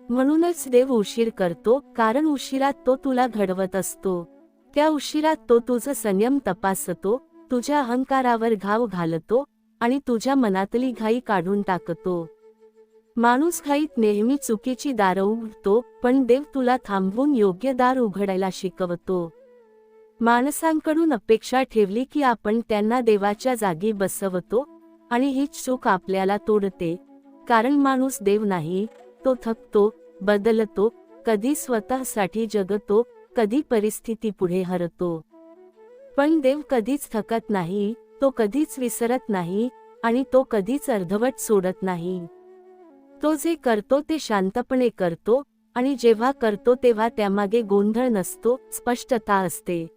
म्हणूनच देव उशीर करतो, कारण उशिरात तो तुला घडवत असतो. त्या उशिरात तो तुझं संयम तपासतो, तुझ्या अहंकारावर घाव घालतो आणि तुझ्या मनातली घाई काढून टाकतो. माणूस घाईत नेहमी चुकीची दारं उघडतो, पण देव तुला थांबवून योग्य दार उघडायला शिकवतो. माणसांकडून अपेक्षा ठेवली की आपण त्यांना देवाच्या जागी बसवतो आणि हीच चूक आपल्याला तोडते. कारण माणूस देव नाही, तो थकतो, बदलतो, कधी स्वतःसाठी जगतो, कधी परिस्थितीपुढे हरतो. पण देव कधीच थकत नाही, तो कधीच विसरत नाही आणि तो कधीच अर्धवट सोडत नाही. तो जे करतो ते शांतपणे करतो आणि जेव्हा करतो तेव्हा त्यामागे गोंधळ नसतो, स्पष्टता असते.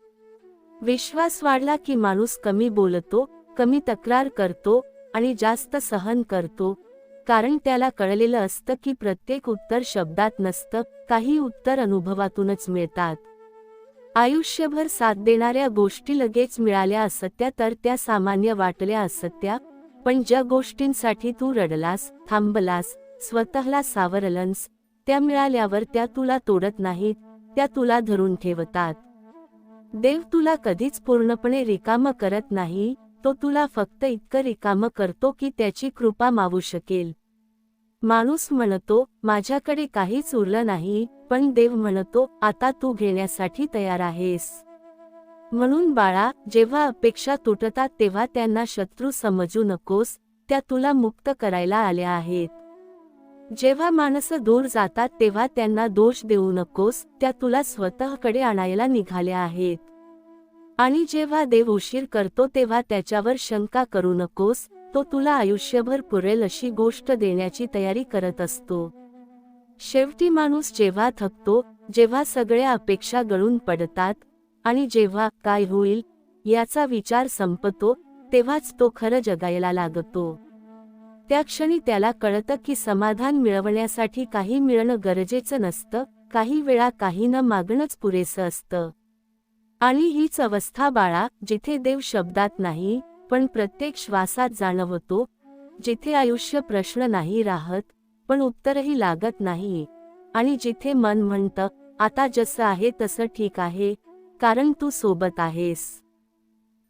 विश्वास वाढला की माणूस कमी बोलतो, कमी तक्रार करतो आणि जास्त सहन करतो, कारण त्याला कळलेलं असतं की प्रत्येक उत्तर शब्दात नसतं, काही उत्तर अनुभवातूनच मिळतात. आयुष्यभर साथ देणाऱ्या गोष्टी लगेच मिळाल्या असत्या तर त्या सामान्य वाटल्या असत्या, पण ज्या गोष्टींसाठी तू रडलास, थांबलास, स्वतःला सावरलंस, त्या मिळाल्यावर त्या तुला तोडत नाहीत, त्या तुला धरून ठेवतात. देव तुला कधीच पूर्णपणे रिकामं करत नाही, तो तुला फक्त इतकं रिकामं करतो की त्याची कृपा मावू शकेल. माणूस म्हणतो, माझ्याकडे काहीच उरलं नाही, पण देव म्हणतो, आता तू घेण्यासाठी तयार आहेस. म्हणून बाळा, जेव्हा अपेक्षा तुटतात तेव्हा त्यांना शत्रू समजू नकोस, त्या तुला मुक्त करायला आल्या आहेत. जेव्हा माणसं दूर जातात तेव्हा त्यांना दोष देऊ नकोस, त्या तुला स्वतःकडे आणायला निघाल्या आहेत. आणि जेव्हा देव उशीर करतो तेव्हा त्याच्यावर शंका करू नकोस, तो तुला आयुष्यभर पुरेल अशी गोष्ट देण्याची तयारी करत असतो. शेवटी माणूस जेव्हा थकतो, जेव्हा सगळ्या अपेक्षा गळून पडतात आणि जेव्हा काय होईल याचा विचार संपतो, तेव्हाच तो खरं जगायला लागतो. त्या क्षणी त्याला कळतं की समाधान मिळवण्यासाठी काही मिळणं गरजेचं नसतं, काही वेळा काही न मागणंच पुरेसं असतं. आणि हीच अवस्था बाळा, जिथे देव शब्दात नाही पण प्रत्येक श्वासात जाणवतो, जिथे आयुष्य प्रश्न नाही राहत पण उत्तरही लागत नाही, आणि जिथे मन म्हणतं, आता जसं आहे तसं ठीक आहे, कारण तू सोबत आहेस.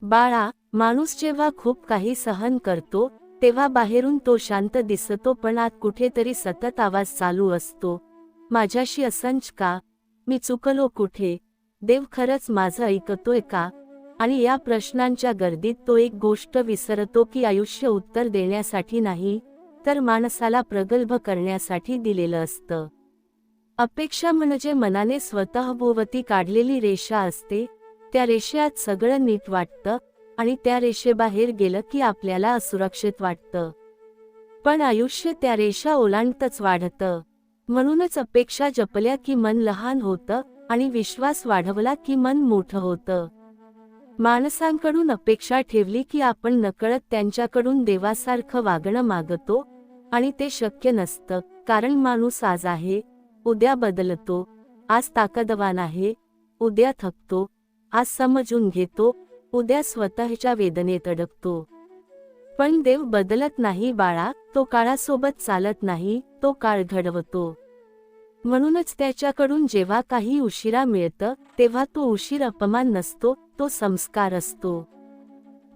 बाळा, माणूस जेव्हा खूप काही सहन करतो तेव्हा बाहेरून तो शांत दिसतो, पण आत कुठेतरी सतत आवाज चालू असतो, माझ्याशी असंच का, मी चुकलो कुठे, देव खरंच माझं ऐकतोय का? आणि या प्रश्नांच्या गर्दीत तो एक गोष्ट विसरतो की आयुष्य उत्तर देण्यासाठी नाही, तर माणसाला प्रगल्भ करण्यासाठी दिलेलं असतं. अपेक्षा म्हणजे मनाने स्वतःभोवती काढलेली रेषा असते, त्या रेषेत सगळं नीट वाटतं आणि त्या रेषेबाहेर गेलं की आपल्याला असुरक्षित वाटतं. पण आयुष्य त्या रेषा ओलांडतच वाढतं. म्हणूनच अपेक्षा जपल्या की मन लहान होतं आणि विश्वास वाढवला की मन मोठं होतं. माणसांकडून अपेक्षा ठेवली की आपण नकळत त्यांच्याकडून देवासारखं वागणं मागतो, आणि ते शक्य नसतं, कारण माणूस आज आहे, उद्या बदलतो, आज ताकदवान आहे, उद्या थकतो, आज समजून घेतो, उद्या स्वतःच्या वेदनेत अडकतो. पण देव बदलत नाही बाळा, तो काळासोबत चालत नाही, तो काळ घडवतो. म्हणूनच त्याच्याकडून जेव्हा काही उशिरा मिळतं तेव्हा तो उशीर अपमान नसतो, तो संस्कार असतो.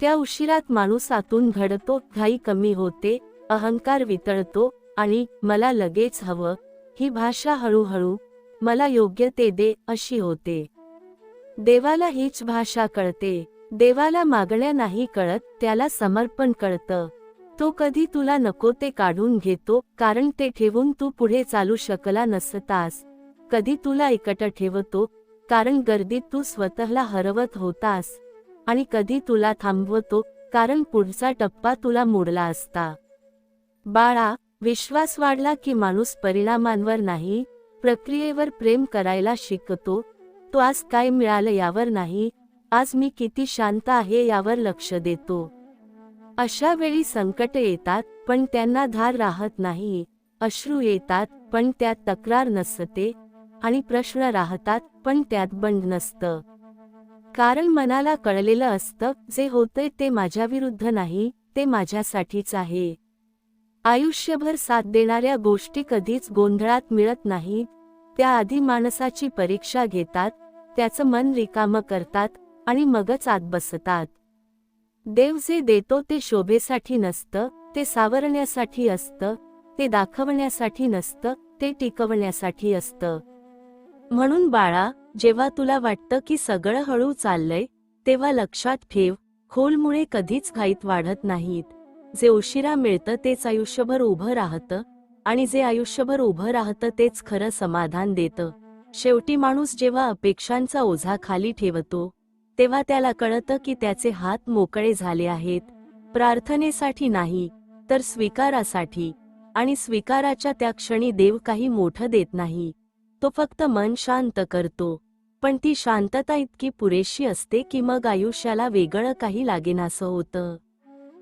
त्या उशिरात माणूस आतून घडतो, घाई कमी होते, अहंकार वितळतो आणि मला लगेच हवं ही भाषा हळूहळू मला योग्य ते दे अशी होते. देवाला हीच भाषा कळते. देवाला मागण्या नाही कळत, त्याला समर्पण कळतं. तो कधी तुला नको ते काढून घेतो, कारण ते ठेवून तू पुढे चालू शकला नसतास. कधी तुला एकटं ठेवतो, कारण गर्दीत तू स्वतःला हरवत होतास. आणि कधी तुला थांबवतो, कारण पुढचा टप्पा तुला मोडला असता. बाळा, विश्वास वाढला की माणूस परिणामांवर नाही, प्रक्रियेवर प्रेम करायला शिकतो. तो आज काय मिळालं यावर नाही, आज मी किती शांत आहे यावर लक्ष देतो. अशा वेळी संकट येतात पण त्यांना धार राहत नाही, अश्रू येतात पण त्यात तक्रार नसते, आणि प्रश्न राहतात पण त्यात बंड नसतं. कारण मनाला कळलेलं असतं, जे होतंय ते माझ्याविरुद्ध नाही, ते माझ्यासाठीच आहे. आयुष्यभर साथ देणाऱ्या गोष्टी कधीच गोंधळात मिळत नाहीत, त्या आधी माणसाची परीक्षा घेतात, त्याचं मन रिकामं करतात आणि मगच आत बसतात. देव जे देतो ते शोभेसाठी नसतं, ते सावरण्यासाठी असतं, ते दाखवण्यासाठी नसतं, ते टिकवण्यासाठी असतं. म्हणून बाळा, जेव्हा तुला वाटतं की सगळं हळू चाललंय, तेव्हा लक्षात ठेव, खोलमुळे कधीच घाईत वाढत नाहीत. जे उशिरा मिळतं तेच आयुष्यभर उभं राहतं, आणि जे आयुष्यभर उभं राहतं तेच खरं समाधान देतं. शेवटी माणूस जेव्हा अपेक्षांचा ओझा खाली ठेवतो, तेव्हा त्याला कळतं की त्याचे हात मोकळे झाले आहेत, प्रार्थनेसाठी नाही, तर स्वीकारासाठी. आणि स्वीकाराच्या त्या क्षणी देव काही मोठं देत नाही, तो फक्त मन शांत करतो. पण ती शांतता इतकी पुरेशी असते की मग आयुष्याला वेगळं काही लागेनासं होतं.